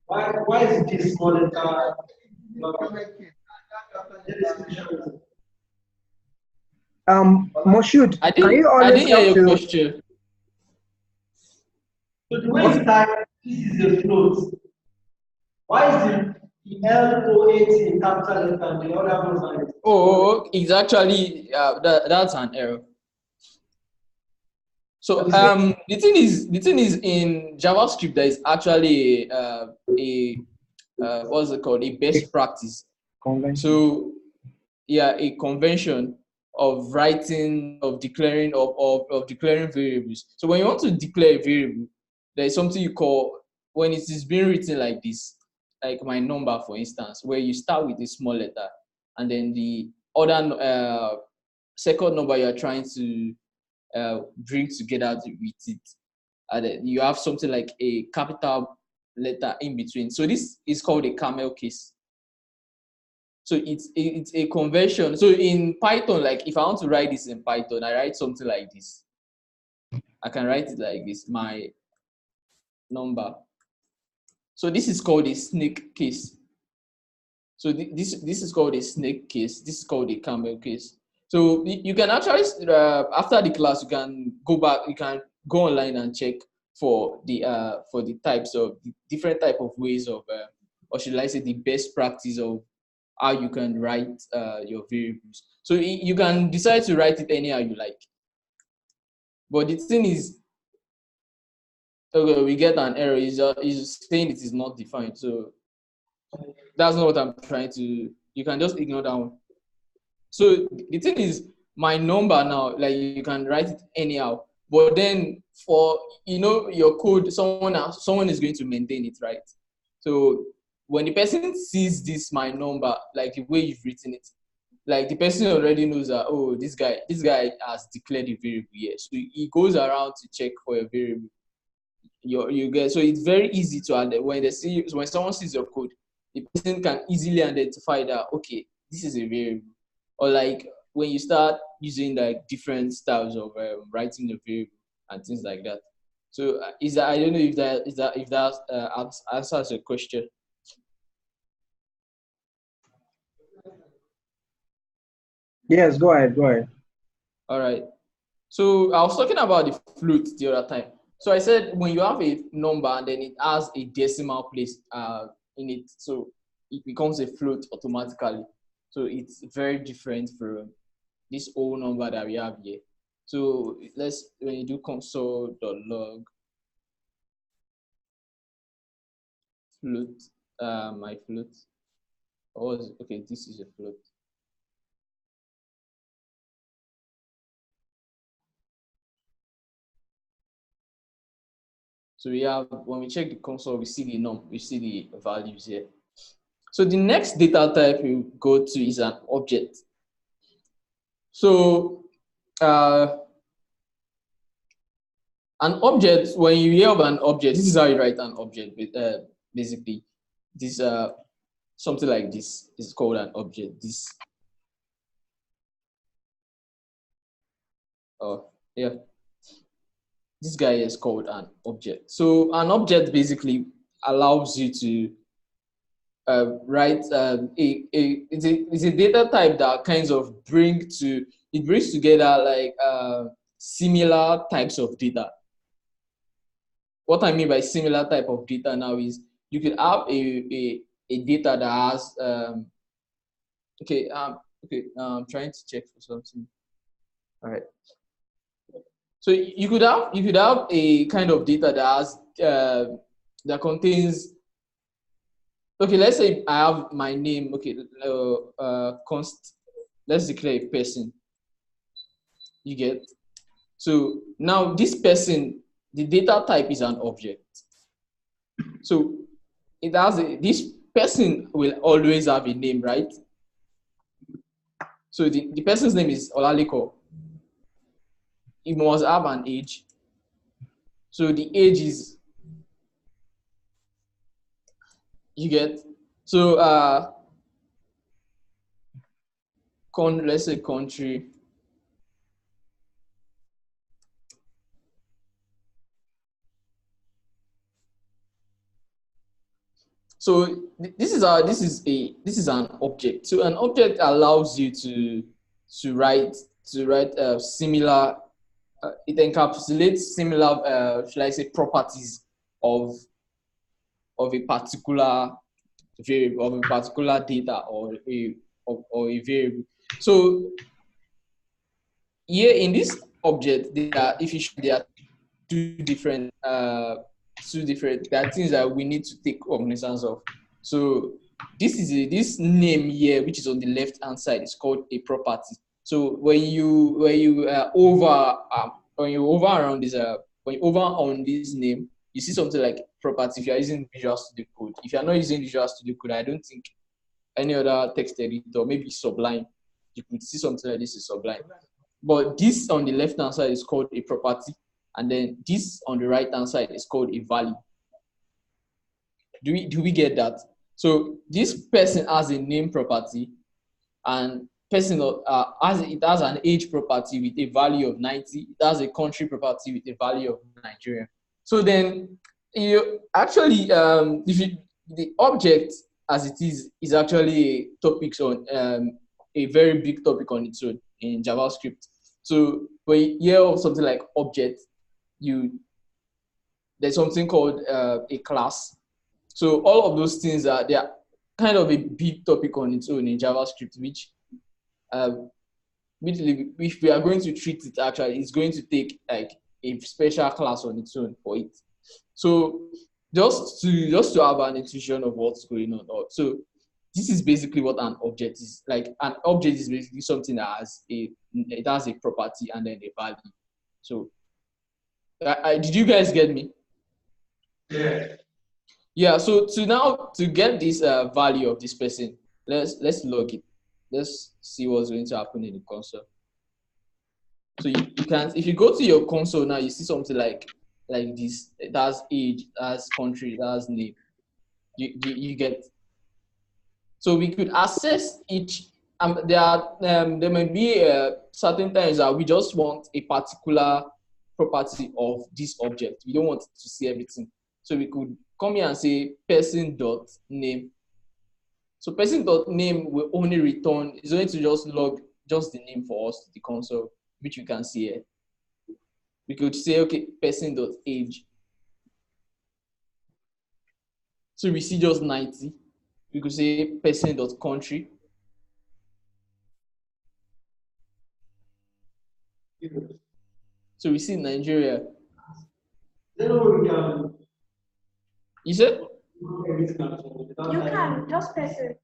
why is this monitor? Moshood, I can you didn't always hear help your to? question. So the way you type, this is the float. Why is the LOAT in capital letter and the other ones are? Oh, it's actually that's an error. So the thing is in JavaScript there is actually what's it called, a best practice. Convention. So yeah, a convention of writing, of declaring variables. So when you want to declare a variable, there is something you call, when it is being written like this, like my number for instance, where you start with a small letter and then the other second number you are trying to bring together with it, and then you have something like a capital letter in between. So this is called a camel case. So it's a conversion. So in Python, like if I want to write this in Python, I write something like this. I can write it like this, my number. So this is called a snake case. So this is called a snake case. This is called a camel case. So you can actually, after the class, you can go back, you can go online and check for the types of the different type of ways of, or should I say, the best practice of how you can write your variables. So you can decide to write it anyhow you like. But the thing is, okay, we get an error. It's saying it is not defined. So that's not what I'm trying to. You can just ignore that one. So the thing is, my number now, like you can write it anyhow. But then for your code, someone is going to maintain it, right? So when the person sees this my number, like the way you've written it, like the person already knows that, oh, this guy has declared a variable here. So he goes around to check for a variable. You get, so it's very easy to add when someone sees your code, the person can easily identify that, okay, this is a variable. Or like when you start using like different styles of writing the variable and things like that. So is that, I don't know if that answers your question. Yes, go ahead, go ahead. All right. So I was talking about the float the other time. So I said when you have a number and then it has a decimal place in it, so it becomes a float automatically. So it's very different from this whole number that we have here. So when you do console.log float, my float, okay, this is a float. So we have, when we check the console, we see the values here. So the next data type we go to is an object. So an object, when you hear of an object, this is how you write an object. Basically, this something like this is called an object. This guy is called an object. So an object basically allows you to write it's a data type that kinds of brings together like similar types of data. What I mean by similar type of data now is you could have a data that has I'm trying to check for something. All right. So you could have a kind of data that has that contains. Okay, let's say I have my name. Okay, let's declare a person. You get. So now this person, the data type is an object. So this person will always have a name, right? So the person's name is Olaliko. It must have an age. So the age is, you get. So let's say country. So this is an object. So an object allows you to write similar. It encapsulates similar, should I say, properties of a particular variable, of a particular data or a variable. So here in this object, there are two different there are things that we need to take cognizance of. So this name here, which is on the left hand side, is called a property. So when you over on this name, you see something like property. If you are using Visual Studio Code, if you are not using Visual Studio Code, I don't think any other text editor, maybe Sublime, you could see something like this is Sublime. But this on the left hand side is called a property, and then this on the right hand side is called a value. Do we get that? So this person has a name property, and person has an age property with a value of 90. It has a country property with a value of Nigeria. So then you actually the object as it is actually a topic on a very big topic on its own in JavaScript. So when you hear of something like object, there's something called a class. So all of those things they are kind of a big topic on its own in JavaScript, which if we are going to treat it, actually, it's going to take like a special class on its own for it. So just to have an intuition of what's going on. So this is basically what an object is. Like an object is basically something that has it has a property and then a value. So did you guys get me? Yeah. Yeah, so to get this value of this person, let's log it. Let's see what's going to happen in the console. So you can, if you go to your console now, you see something like this. That's age, that's country, that's name. You get. So we could access each. There may be certain times that we just want a particular property of this object. We don't want to see everything. So we could come here and say person dot name. So person dot name will only return, is going to just log just the name for us to the console, which you can see here. We could say, okay, person dot age. So we see just 90. We could say person dot country. So we see Nigeria. You said? You can just person.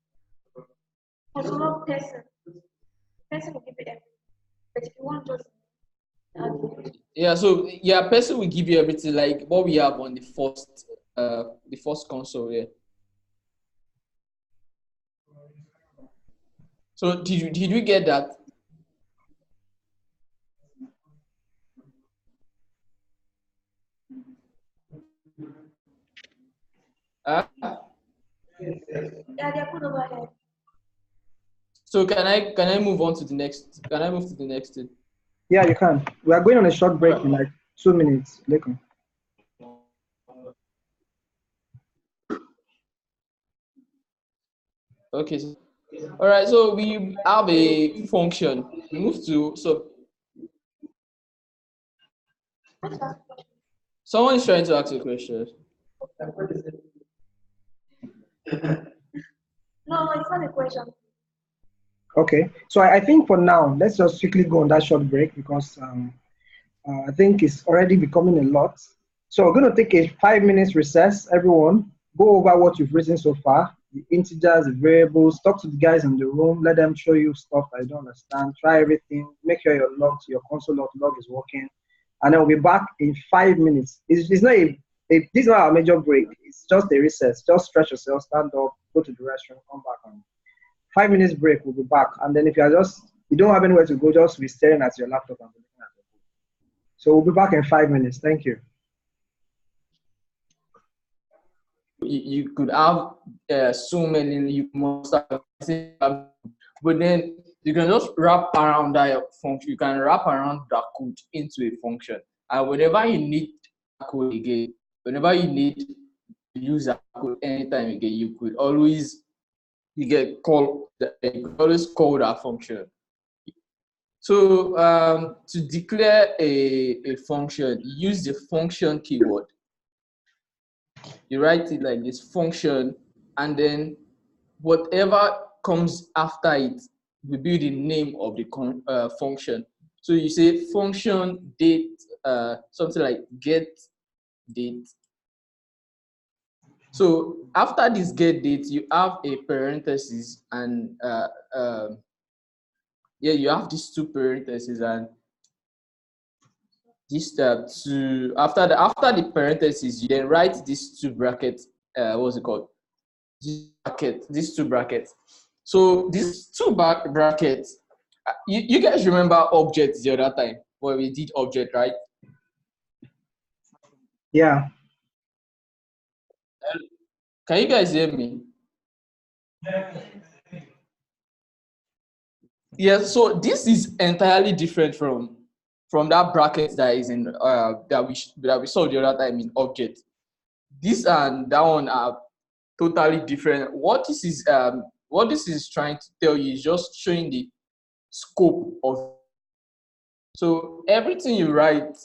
Also not person. Person will give you everything. But if you want just Yeah, so yeah, person will give you everything like what we have on the first console here. So did you get that? yeah, they're put over here. So can I move on to the next? Can I move to the next thing? Yeah, you can. We are going on a short break in like 2 minutes. Later. Okay. So, all right. So we have a function. We move to someone is trying to ask a question. No, it's not a question. Okay, so I think for now, let's just quickly go on that short break because I think it's already becoming a lot. So we're going to take a 5 minutes recess, everyone. Go over what you've written so far, the integers, the variables, talk to the guys in the room, let them show you stuff that you don't understand, try everything, make sure your console log is working, and then we'll be back in 5 minutes. It's not this is not our major break, it's just a recess. Just stretch yourself, stand up, go to the restroom, come back on. 5 minutes break, we'll be back. And then if you don't have anywhere to go, just be staring at your laptop and looking at your phone. So we'll be back in 5 minutes. Thank you. You could have so many, you must have, but then you can just wrap around that function. You can wrap around that code into a function, and whenever you need code again, whenever you need to use that code anytime again, you could always you could always call that function. So to declare a function, you use the function keyword. You write it like this, function, and then whatever comes after it will be the name of the function. So you say function date, something like get date. So after this get date, you have a parenthesis and yeah, you have these two parentheses and this to after the parentheses, you then write these two brackets. What's it called? These two brackets. So these two brackets, you guys remember objects the other time where we did object, right? Yeah. Can you guys hear me? Yeah. So this is entirely different from that bracket that is in that we saw the other time in object. This and that one are totally different. What this is trying to tell you is just showing the scope of. So everything you write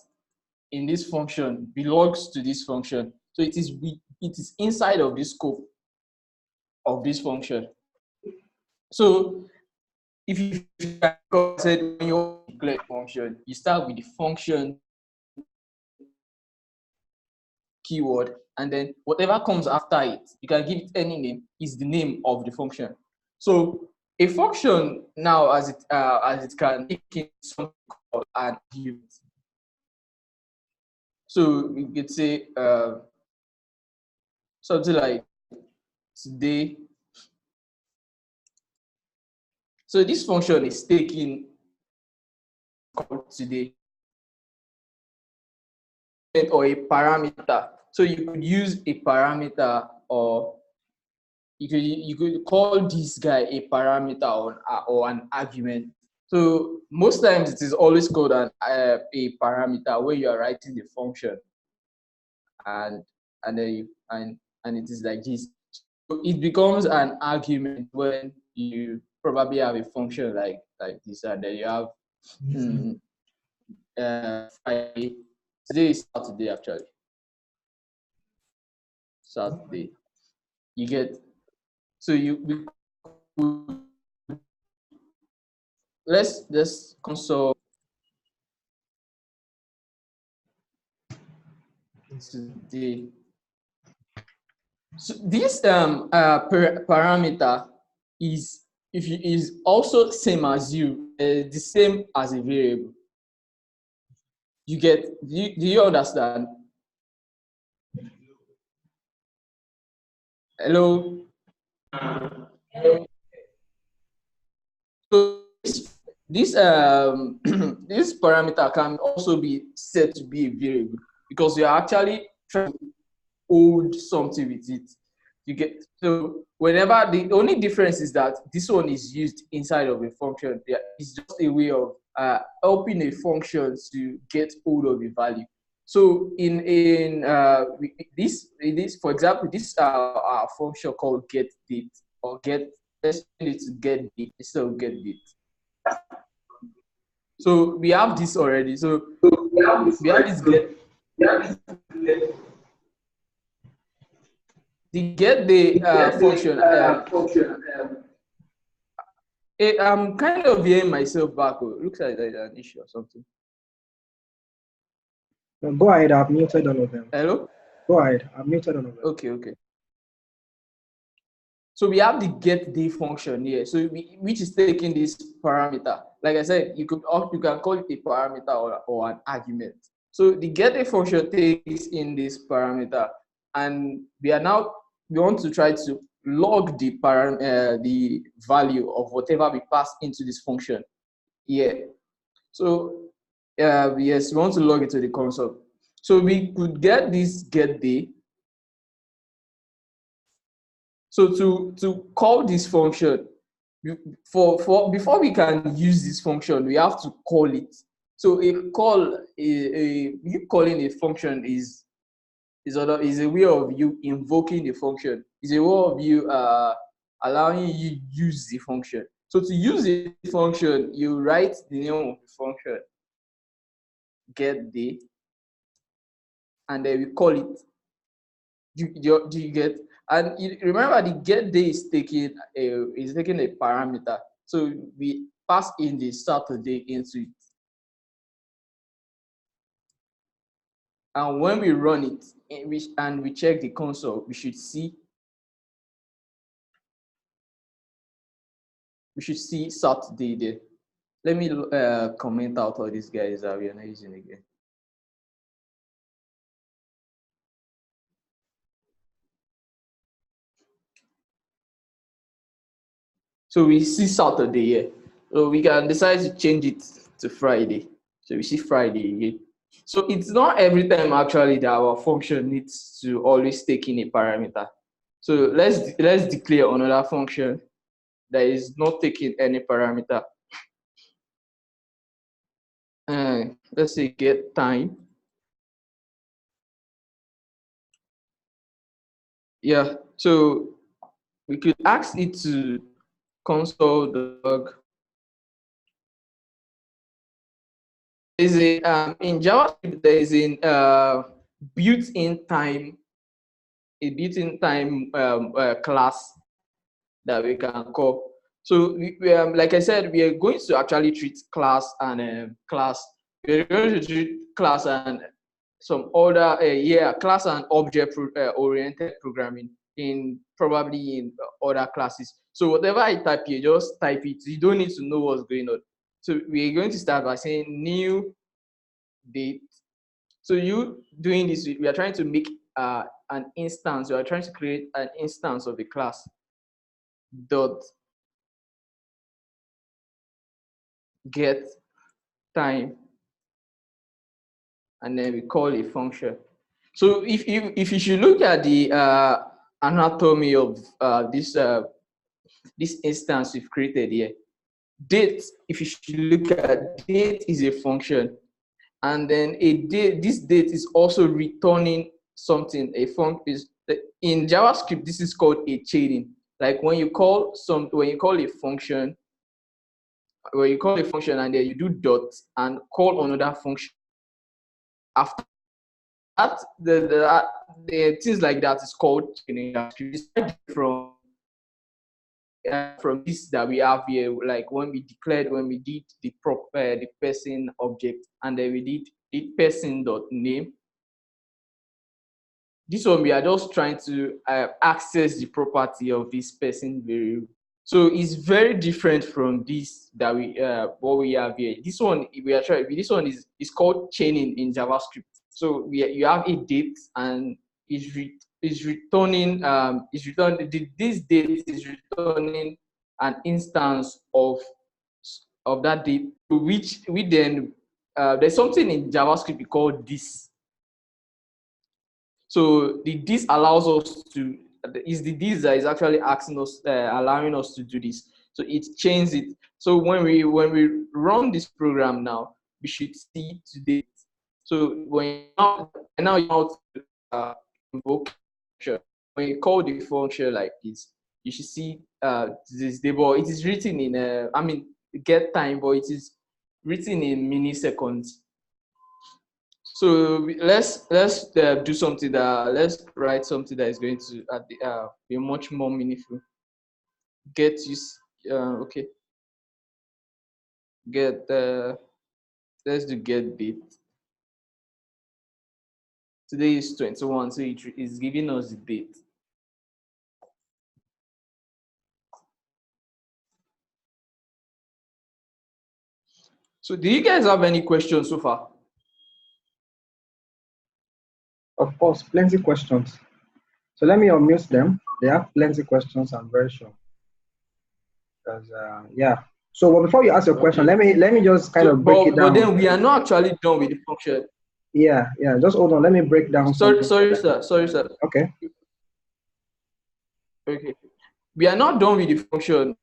in this function belongs to this function. So it is inside of the scope of this function. So if you said when you declare a function, you start with the function keyword, and then whatever comes after it, you can give it any name, is the name of the function. So a function now, as it can take in something called an argument. So we could say something like today. So this function is taking called today or a parameter. So you could use a parameter, or you could call this guy a parameter or an argument. So most times it is always called a parameter where you are writing the function, and then and it is like this. So it becomes an argument when you probably have a function like this, and then you have Friday. Today is Saturday, actually. Saturday. You get, so let's console today. So this parameter is also same as the same as a variable. You get, do you understand? Hello? So this this parameter can also be set to be a variable, because you're actually trying to hold something with it. You get, so whenever, the only difference is that this one is used inside of a function. It's just a way of helping a function to get hold of a value. So in this, for example, this our function called get date, or get, let's change it to get date instead of get date. So we have this already. So we have this get. The get the function. I'm kind of hearing myself back. Looks like there's an issue or something. No, go ahead. I've muted all of them. Hello? Go ahead. I've muted all of them. Okay. So we have the get day function here, so which is taking this parameter. Like I said, you can call it a parameter or an argument. So the get day function takes in this parameter, and we want to try to log the value of whatever we pass into this function here. So yes, we want to log it to the console. So we could get this get day. So to call this function, before we can use this function, we have to call it. So you calling a function is a way of you invoking the function. Is a way of you allowing you use the function. So to use the function, you write the name of the function, get day, and then we call it. Do you get? And remember, the get day is taking a parameter. So we pass in the Saturday into it. And when we run it and we check the console, we should see Saturday there. Let me comment out all these guys that we are not using again. So we see Saturday here. So we can decide to change it to Friday. So we see Friday here. So it's not every time actually that our function needs to always take in a parameter. So let's declare another function that is not taking any parameter. Let's say get time. Yeah, so we could ask it to console.log. Is a in JavaScript there is a built-in time class that we can call. So we like I said, we are going to actually treat class and class. We're going to treat class and some other class and object oriented programming in probably in other classes. So whatever I type here, just type it. You don't need to know what's going on. So we're going to start by saying new date. So you doing this, we are trying to make an instance. We are trying to create an instance of a class dot get time, and then we call a function. So if you should look at the anatomy of this instance we've created here, date, if you should look at, date is a function, and then this date is also returning something. A function is in JavaScript, this is called a chaining. Like when you call a function, and then you do dot and call another function after that, the things like that is called chaining. It's from this that we have here, like when we did the person object, and then we did the person dot name. This one we are just trying to access the property of this person variable. So it's very different from this that what we have here. This one This one is called chaining in JavaScript. So you have a date, and this date is returning an instance of that date, which we then there's something in JavaScript called this. So this allows us to this that is actually asking us, allowing us to do this. So it changes it. So when we run this program now, we should see today. So when now you know to invoke function. When you call the function like this, you should see this table. It is written in get time, but it is written in milliseconds. So let's do something let's write something that is going to be much more meaningful. Get use okay. Get let's do get date. Today is 21, so it is giving us the date. So do you guys have any questions so far? Of course, plenty questions. So let me unmute them. They have plenty questions, I'm very sure. Because yeah. So before you ask your question, let me just kind of break it down. But then we are not actually done with the function. Yeah. Just hold on. Let me break down. Sorry, sir. Okay. We are not done with the function.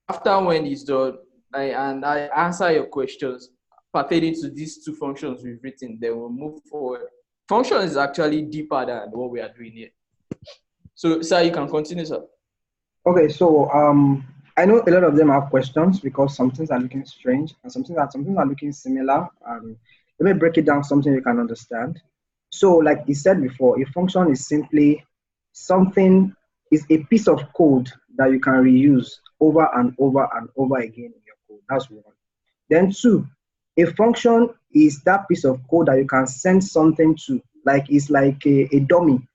After when it's done, I answer your questions pertaining to these two functions we've written, then we'll move forward. Function is actually deeper than what we are doing here. So, sir, you can continue, sir. Okay, so I know a lot of them have questions because some things are looking strange and some things are looking similar. Let me break it down something you can understand. So, like you said before, a function is simply is a piece of code that you can reuse over and over and over again in your code. That's one. Then two, a function is that piece of code that you can send something to. Like it's like a dummy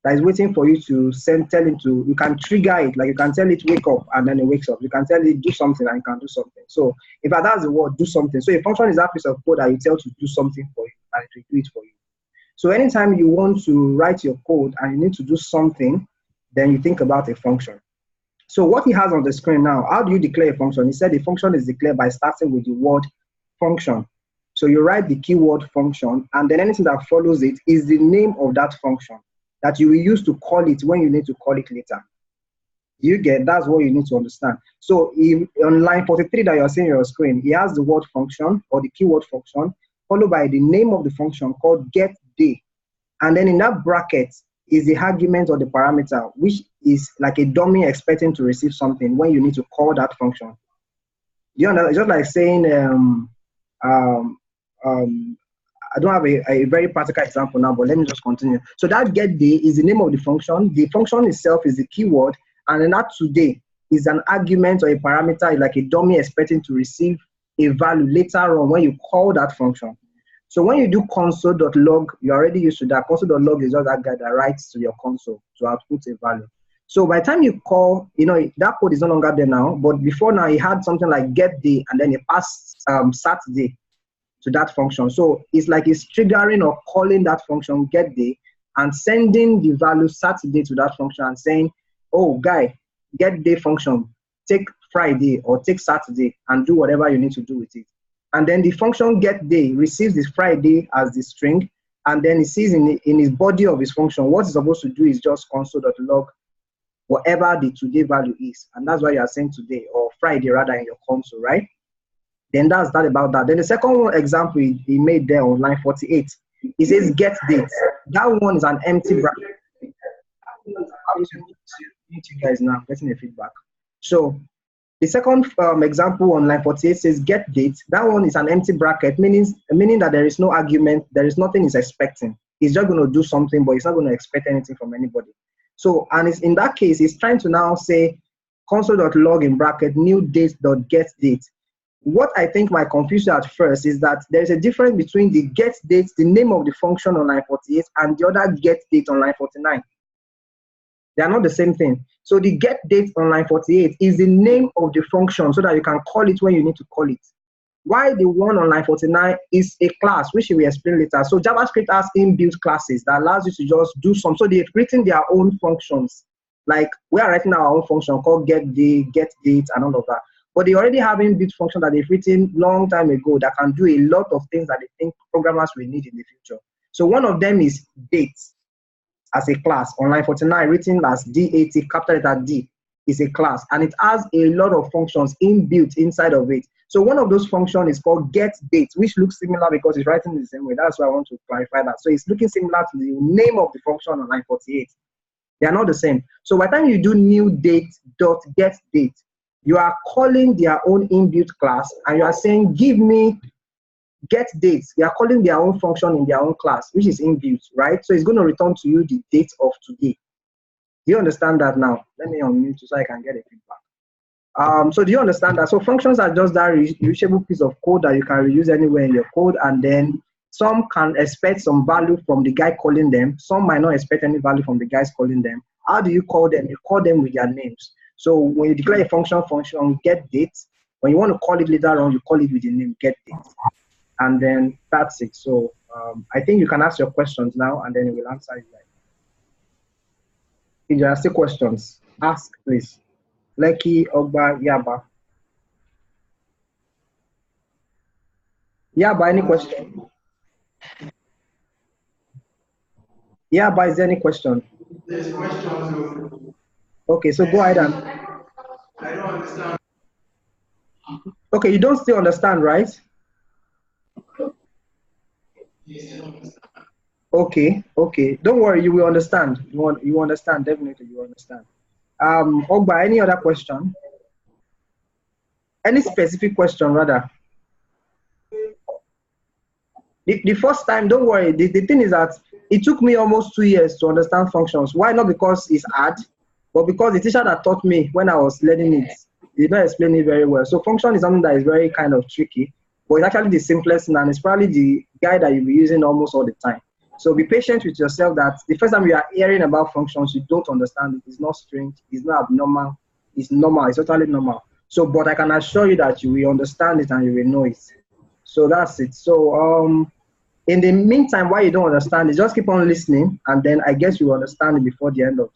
that is waiting for you to you can trigger it, like you can tell it wake up and then it wakes up. You can tell it do something and it can do something. So in fact, that's the word, do something. So a function is that piece of code that you tell to do something for you and it will do it for you. So anytime you want to write your code and you need to do something, then you think about a function. So what he has on the screen now, how do you declare a function? He said a function is declared by starting with the word function. So you write the keyword function, and then anything that follows it is the name of that function that you will use to call it when you need to call it later. That's what you need to understand. So on line 43 that you're seeing on your screen, he has the word function or the keyword function, followed by the name of the function called getDay. And then in that bracket is the argument or the parameter, which is like a dummy expecting to receive something when you need to call that function. You know, it's just like saying, I don't have a very practical example now, but let me just continue. So that getDay is the name of the function. The function itself is the keyword, and then that today is an argument or a parameter, like a dummy expecting to receive a value later on when you call that function. So when you do console.log, you're already used to that. Console.log is just that guy that writes to your console to output a value. So by the time you call, that code is no longer there now, but before now, it had something like get day, and then it passed Saturday to that function. So it's like it's triggering or calling that function get day and sending the value Saturday to that function and saying, oh, guy, get day function, take Friday or take Saturday and do whatever you need to do with it. And then the function get day receives this Friday as the string, and then it sees in his body of his function, what it's supposed to do is just console.log whatever the today value is. And that's why you are saying today or Friday rather in your console, right? Then that's that about that. Then the second one example he made there on line 48, he says get date. That one is an empty bracket. I'm mute you guys now, I'm getting a feedback. So the second example on line 48 says get date. That one is an empty bracket, meaning that there is no argument, there is nothing it's expecting. It's just going to do something, but it's not going to expect anything from anybody. So, and it's in that case, it's trying to now say console.log in bracket new date.get date. What I think might confuse you at first is that there's a difference between the get date, the name of the function on line 48, and the other get date on line 49. They are not the same thing. So the get date on line 48 is the name of the function so that you can call it when you need to call it. While the one on line 49 is a class, which we will explain later. So JavaScript has inbuilt classes that allows you to just do some. So they've written their own functions. Like we are writing our own function called get day, get date, and all of that. But they already have inbuilt function that they've written long time ago that can do a lot of things that they think programmers will need in the future. So one of them is date as a class. On line 49, written as DAT, capital letter D, is a class. And it has a lot of functions inbuilt inside of it. So one of those functions is called getDate, which looks similar because it's writing the same way. That's why I want to clarify that. So it's looking similar to the name of the function on line 48. They are not the same. So by the time you do new date.getDate, you are calling their own inbuilt class and you are saying, give me get dates. They are calling their own function in their own class, which is inbuilt, right? So it's going to return to you the date of today. Do you understand that now? Let me unmute so I can get a feedback. So do you understand that? So functions are just that reusable piece of code that you can reuse anywhere in your code, and then some can expect some value from the guy calling them. Some might not expect any value from the guys calling them. How do you call them? You call them with their names. So when you declare a function get date, when you want to call it later on, you call it with the name get date. And then that's it. So I think you can ask your questions now, and then it will answer you. If there are still questions, ask please. Leki, Ogba, Yaba. Yaba, any question? Yaba, is there any question? There's questions. Okay, so go ahead and. I don't understand. Okay, you don't still understand, right? Yes, I don't understand. Okay. Don't worry, you will understand. You understand, definitely you understand. Ogba, any other question? Any specific question, rather? The first time, don't worry, the thing is that it took me almost 2 years to understand functions. Why? Not because it's hard, but because the teacher that taught me when I was learning it did not explain it very well. So function is something that is very kind of tricky, but it's actually the simplest thing, and it's probably the guide that you'll be using almost all the time. So be patient with yourself that the first time you are hearing about functions, you don't understand it. It's not strange, it's not abnormal, it's normal, it's totally normal. So, but I can assure you that you will understand it and you will know it. So that's it. So in the meantime, while you don't understand it, just keep on listening, and then I guess you will understand it before the end of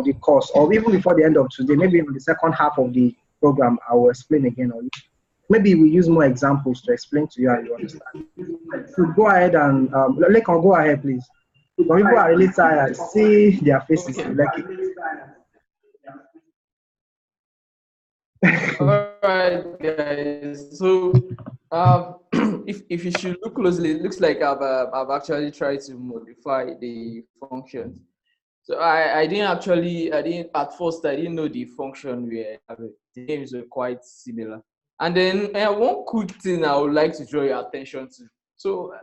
the course, or even before the end of today. Maybe in the second half of the program, I will explain again, or maybe we use more examples to explain to you how you understand. So go ahead and Lekon, go ahead, please. Some people are really tired. See their faces. All right, guys. So, if you should look closely, it looks like I've actually tried to modify the function. So I didn't at first I didn't know the function where the names were quite similar. And then one quick thing I would like to draw your attention to. So,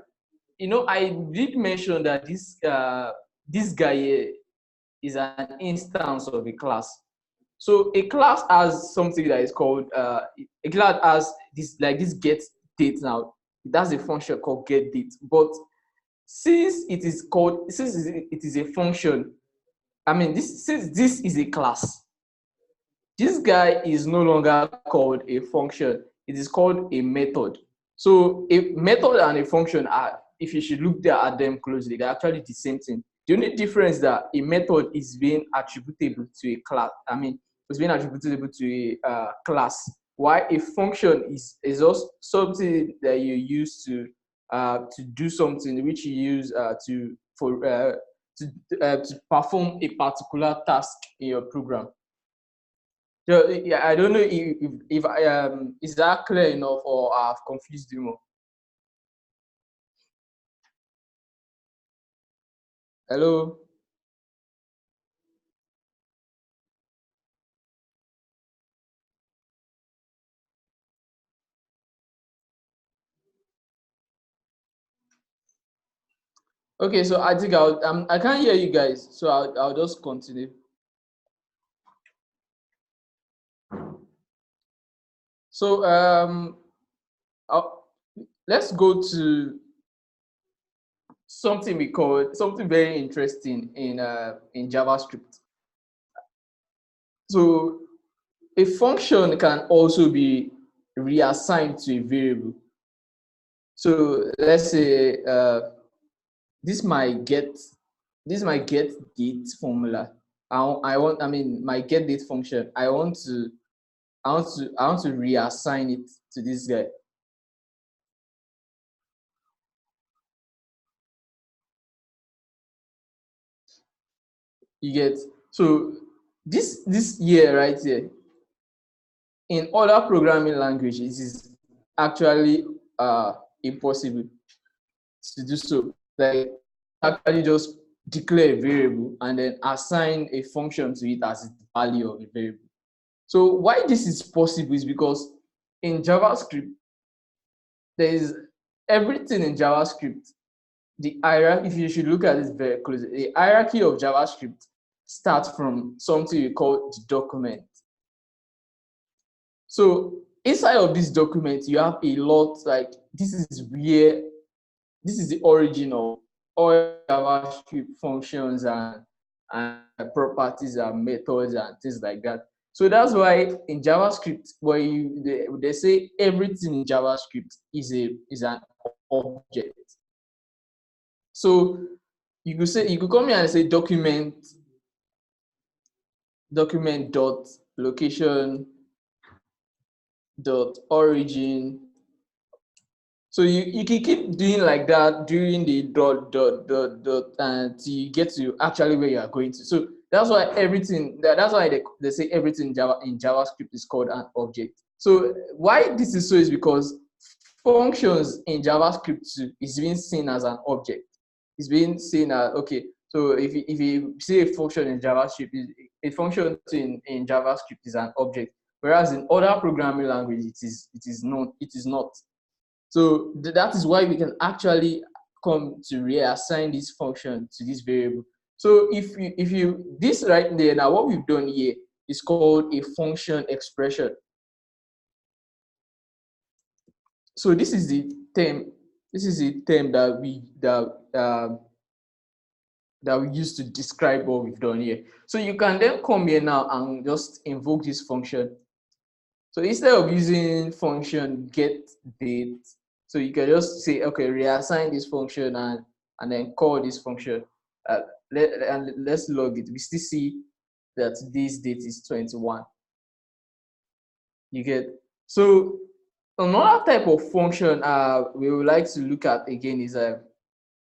I did mention that this guy here is an instance of a class. So a class has something that is called a class has this get date now. that's a function called getDate. But since it is a function, I mean, since this is a class, this guy is no longer called a function. It is called a method. So a method and a function are, if you should look there at them closely, they're actually the same thing. The only difference that a method is being attributable to a class. I mean, it's being attributable to a class. While a function is also something that you use to do something, which you use to perform a particular task in your program. So yeah, I don't know if I is that clear enough or I've confused you more. Hello. Okay, so I think I can't hear you guys, so I'll just continue. So let's go to something we call something very interesting in JavaScript. So a function can also be reassigned to a variable. So let's say this might get date formula. I mean my get date function. I want to reassign it to this guy. You get, so this year right here, in other programming languages, it is actually impossible to do so. Like actually just declare a variable and then assign a function to it as the value of a variable. So why this is possible is because in JavaScript, there is everything in JavaScript. The hierarchy, if you should look at this very closely, the hierarchy of JavaScript starts from something we call the document. So inside of this document, you have a lot, like this is the origin of all JavaScript functions and properties and methods and things like that. So that's why in JavaScript, where they say everything in JavaScript is an object. So you could come here and say document dot location dot origin. So you can keep doing like that during the dot until you get to actually where you are going to. So that's why that's why they say everything in JavaScript is called an object. So why this is so is because functions in JavaScript is being seen as an object. It's being seen as, okay, so if you see a function in JavaScript, a function in JavaScript is an object, whereas in other programming languages it is not. So that is why we can actually come to reassign this function to this variable. So if you this right there, now what we've done here is called a function expression. So this is the term. This is the term that we use to describe what we've done here. So you can then come here now and just invoke this function. So instead of using function get date, so you can just say, okay, reassign this function and then call this function. Let's log it. We still see that this date is 21. You get, so another type of function we would like to look at again is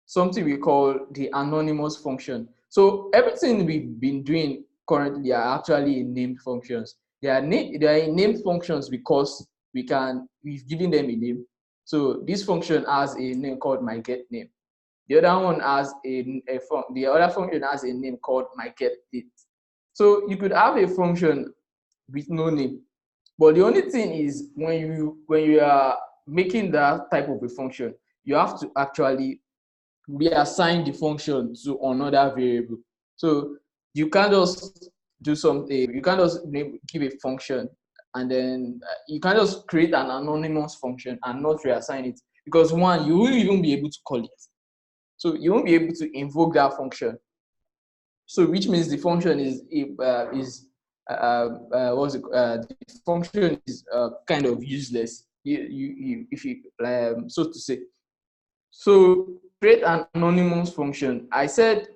something we call the anonymous function. So everything we've been doing currently are actually named functions. They are named functions because we've given them a name. So this function has a name called myGetName. The other one has the other function has a name called myGetDate. So you could have a function with no name, but the only thing is when you are making that type of a function, you have to actually reassign the function to another variable. So you can't just do something, you can't just give a function and then you can't just create an anonymous function and not reassign it. because one, you won't even be able to call it. So you won't be able to invoke that function. So which means the function the function is kind of useless. If you so to say. So create an anonymous function. I said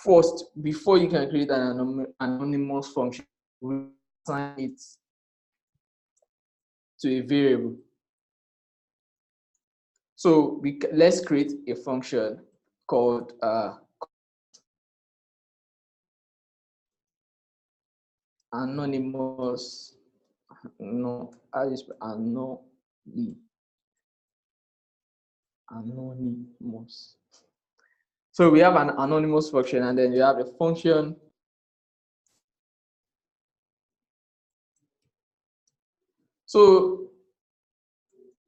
first, before you can create an anonymous function, we assign it to a variable. So let's create a function called anonymous. No, I just anonymous. So we have an anonymous function, and then we have a function. So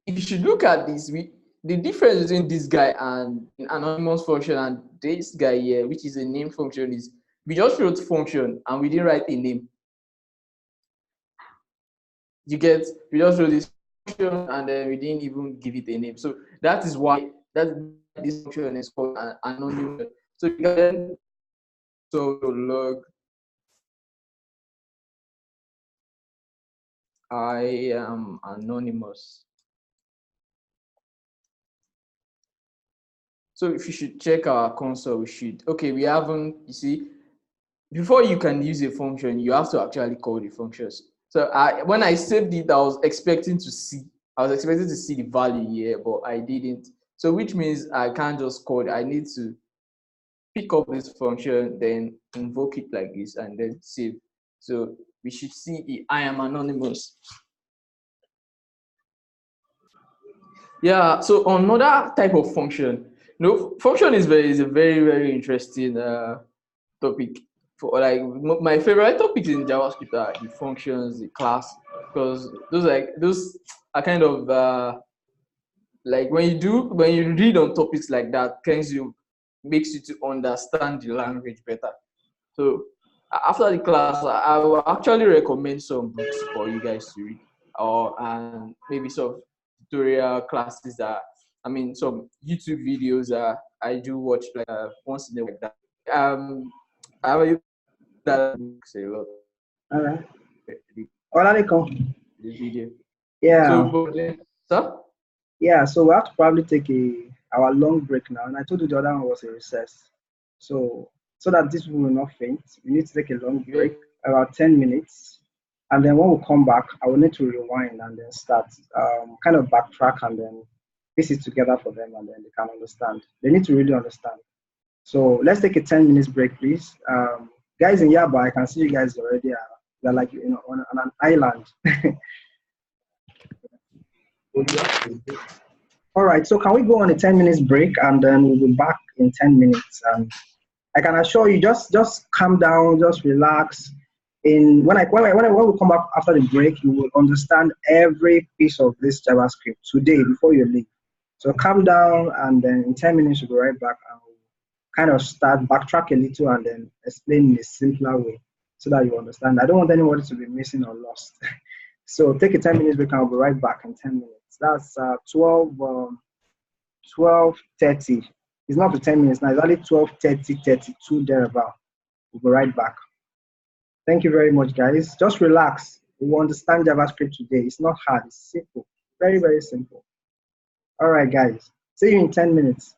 if you should look at this, the difference between this guy and an anonymous function and this guy here, which is a name function, is we just wrote function and we didn't write a name. You get, we just wrote this function and then we didn't even give it a name. So that is why this function is called an anonymous. So you can log I am anonymous. So if you should check our console, we haven't, you see, before you can use a function, you have to actually call the functions. So when I saved it, I was expecting to see the value here, but I didn't. So which means I can't just call it. I need to pick up this function, then invoke it like this, and then save. So we should see the I am anonymous. Yeah, so another type of function. Function is a very, very interesting topic. For like my favorite topics in JavaScript are the functions, the class, because those are kind of like when you read on topics like that, makes you to understand the language better. So after the class, I will actually recommend some books for you guys to read, or and maybe some tutorial classes some YouTube videos that I do watch like once in a while. Like that. I have that books a lot. All right. Olalekan. The video. Yeah. So, sir? Yeah, so we have to probably take our long break now. And I told you the other one was a recess. So that this will not faint, we need to take a long break, about 10 minutes. And then when we come back, I will need to rewind and then start, kind of backtrack and then piece it together for them and then they can understand. They need to really understand. So let's take a 10 minutes break, please. Guys in Yaba, I can see you guys already. They're like on an island. All right, so can we go on a 10 minutes break and then we'll be back in 10 minutes. I can assure you, just calm down, just relax. When we come back after the break, you will understand every piece of this JavaScript today before you leave. So calm down, and then in 10 minutes we'll be right back and we'll kind of backtrack a little and then explain in a simpler way so that you understand. I don't want anybody to be missing or lost. So take a 10 minutes break and I'll be right back in 10 minutes. That's 12:30. It's not the 10 minutes now, it's only 12:30, 32 thereabout. We'll be right back. Thank you very much, guys. Just relax. We will understand JavaScript today. It's not hard, it's simple. Very, very simple. All right, guys. See you in 10 minutes.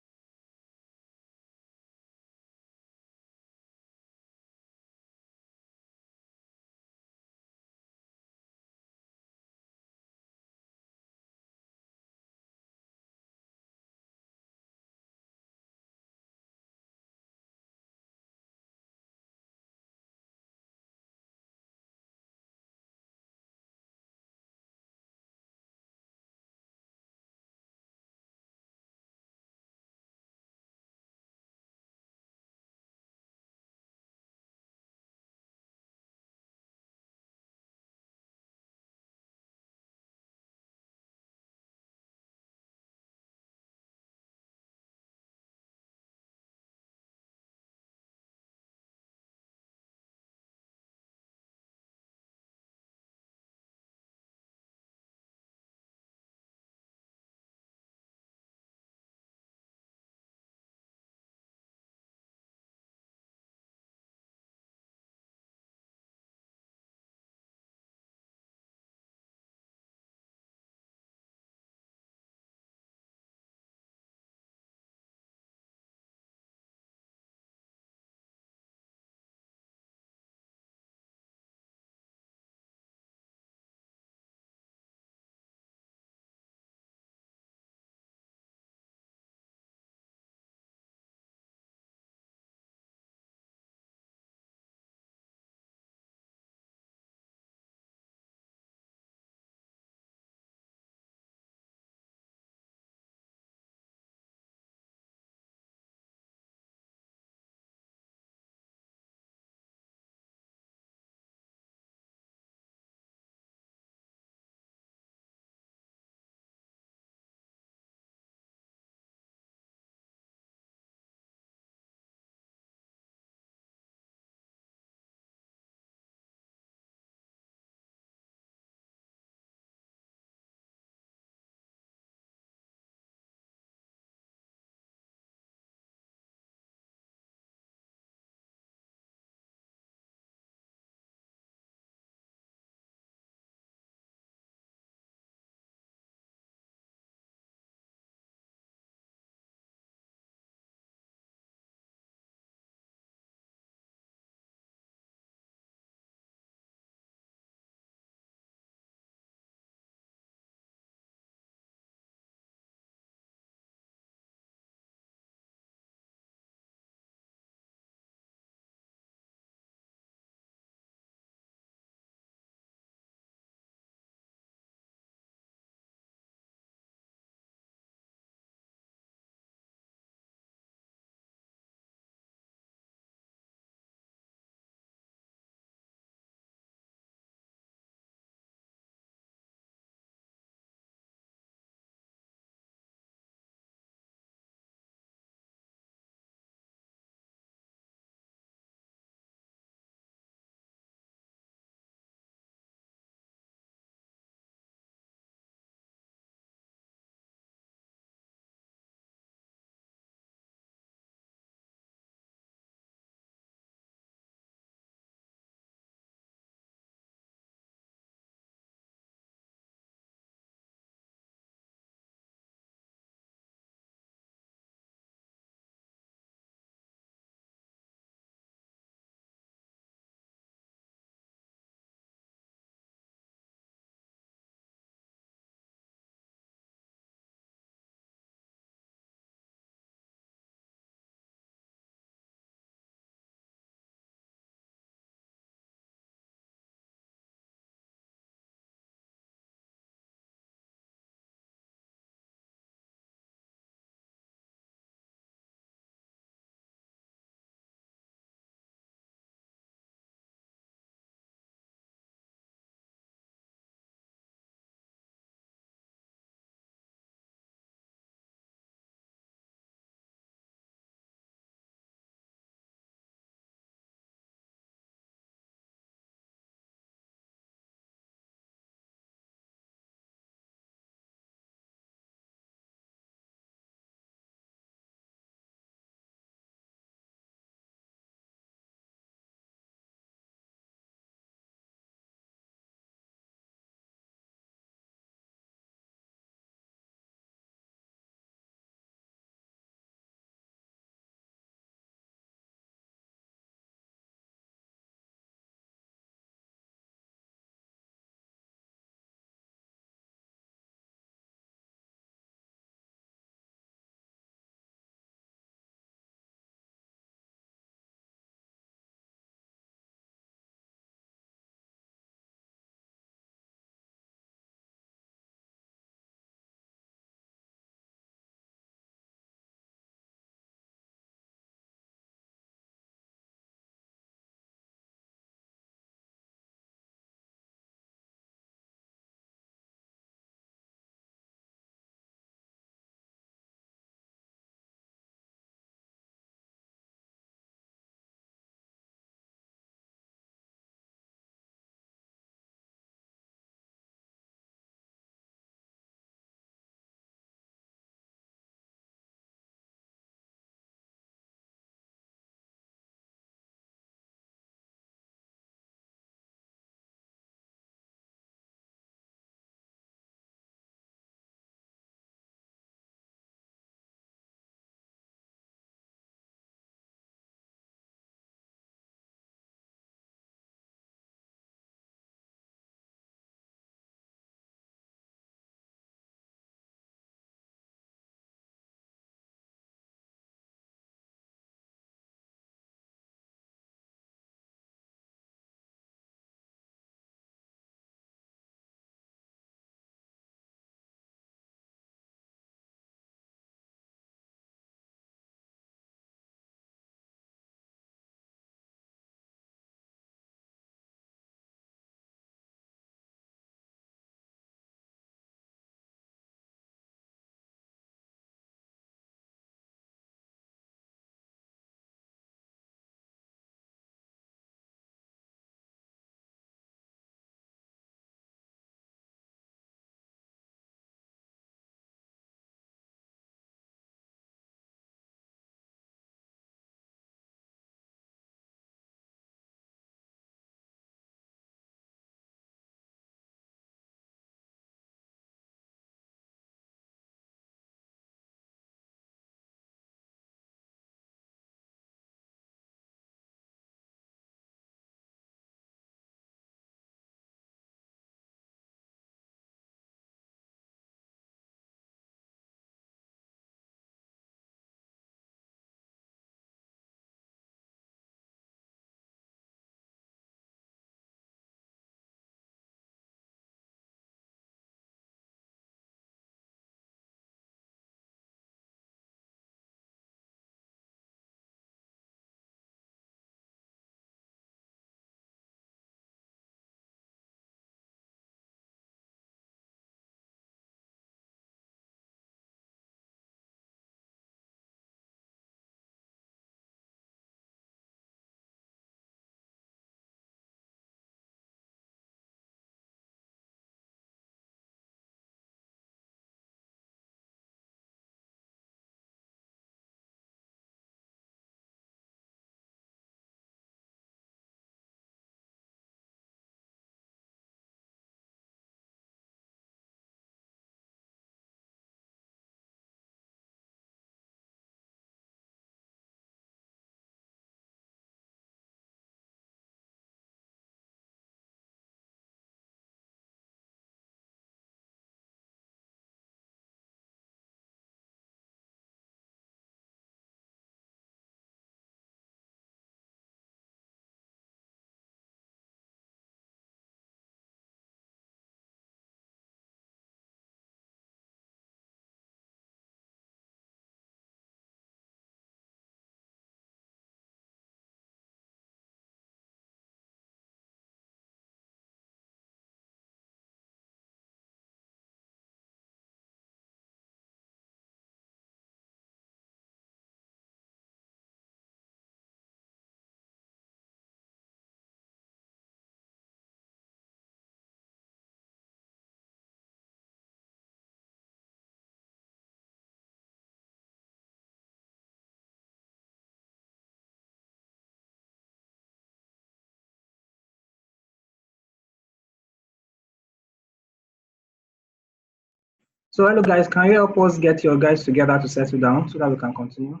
So hello guys, can you help us get your guys together to settle down so that we can continue?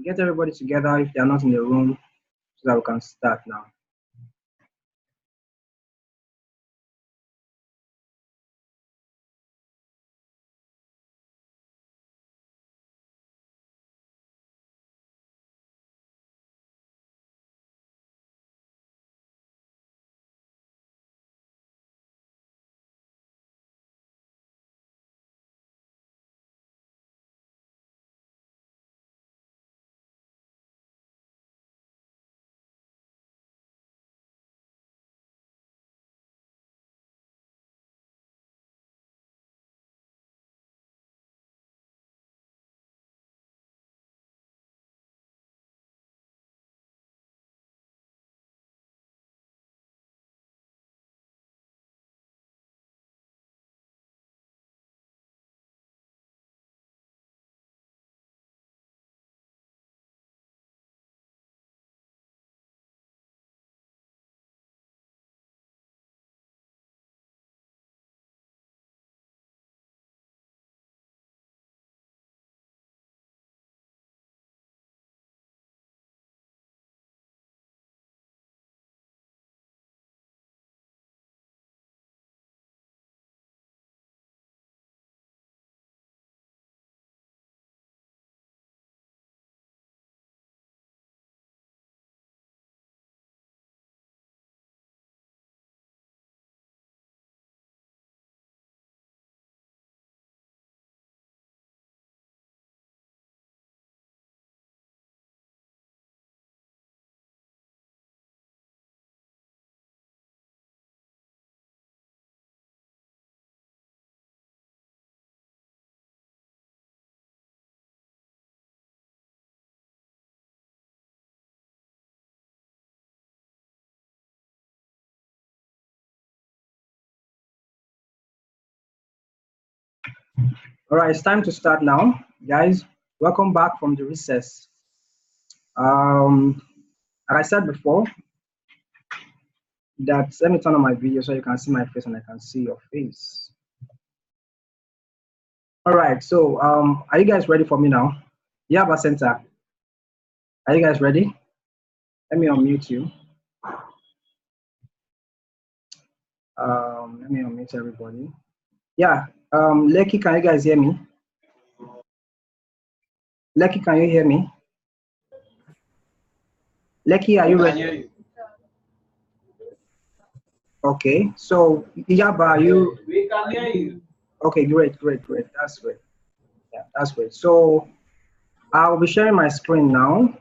Get everybody together if they are not in the room so that we can start now. All right, it's time to start now. Guys, welcome back from the recess. Like I said before, let me turn on my video so you can see my face and I can see your face. All right, so are you guys ready for me now? Javascript, are you guys ready? Let me unmute you. Let me unmute everybody. Yeah, Lekki, can you guys hear me? Lekki, can you hear me? Lekki, are you ready? Okay, so Yaba, are you? We can hear you. Okay, great. That's great. Yeah, that's great. So I'll be sharing my screen now,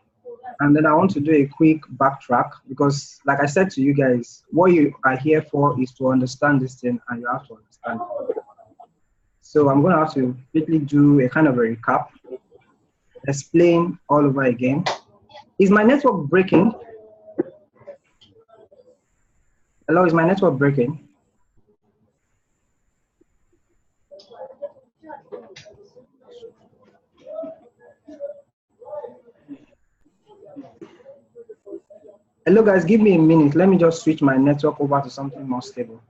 and then I want to do a quick backtrack because, like I said to you guys, what you are here for is to understand this thing, and you have to understand it. So I'm going to have to quickly do a kind of a recap, explain all over again. Is my network breaking? Hello, is my network breaking? Hello guys, give me a minute. Let me just switch my network over to something more stable.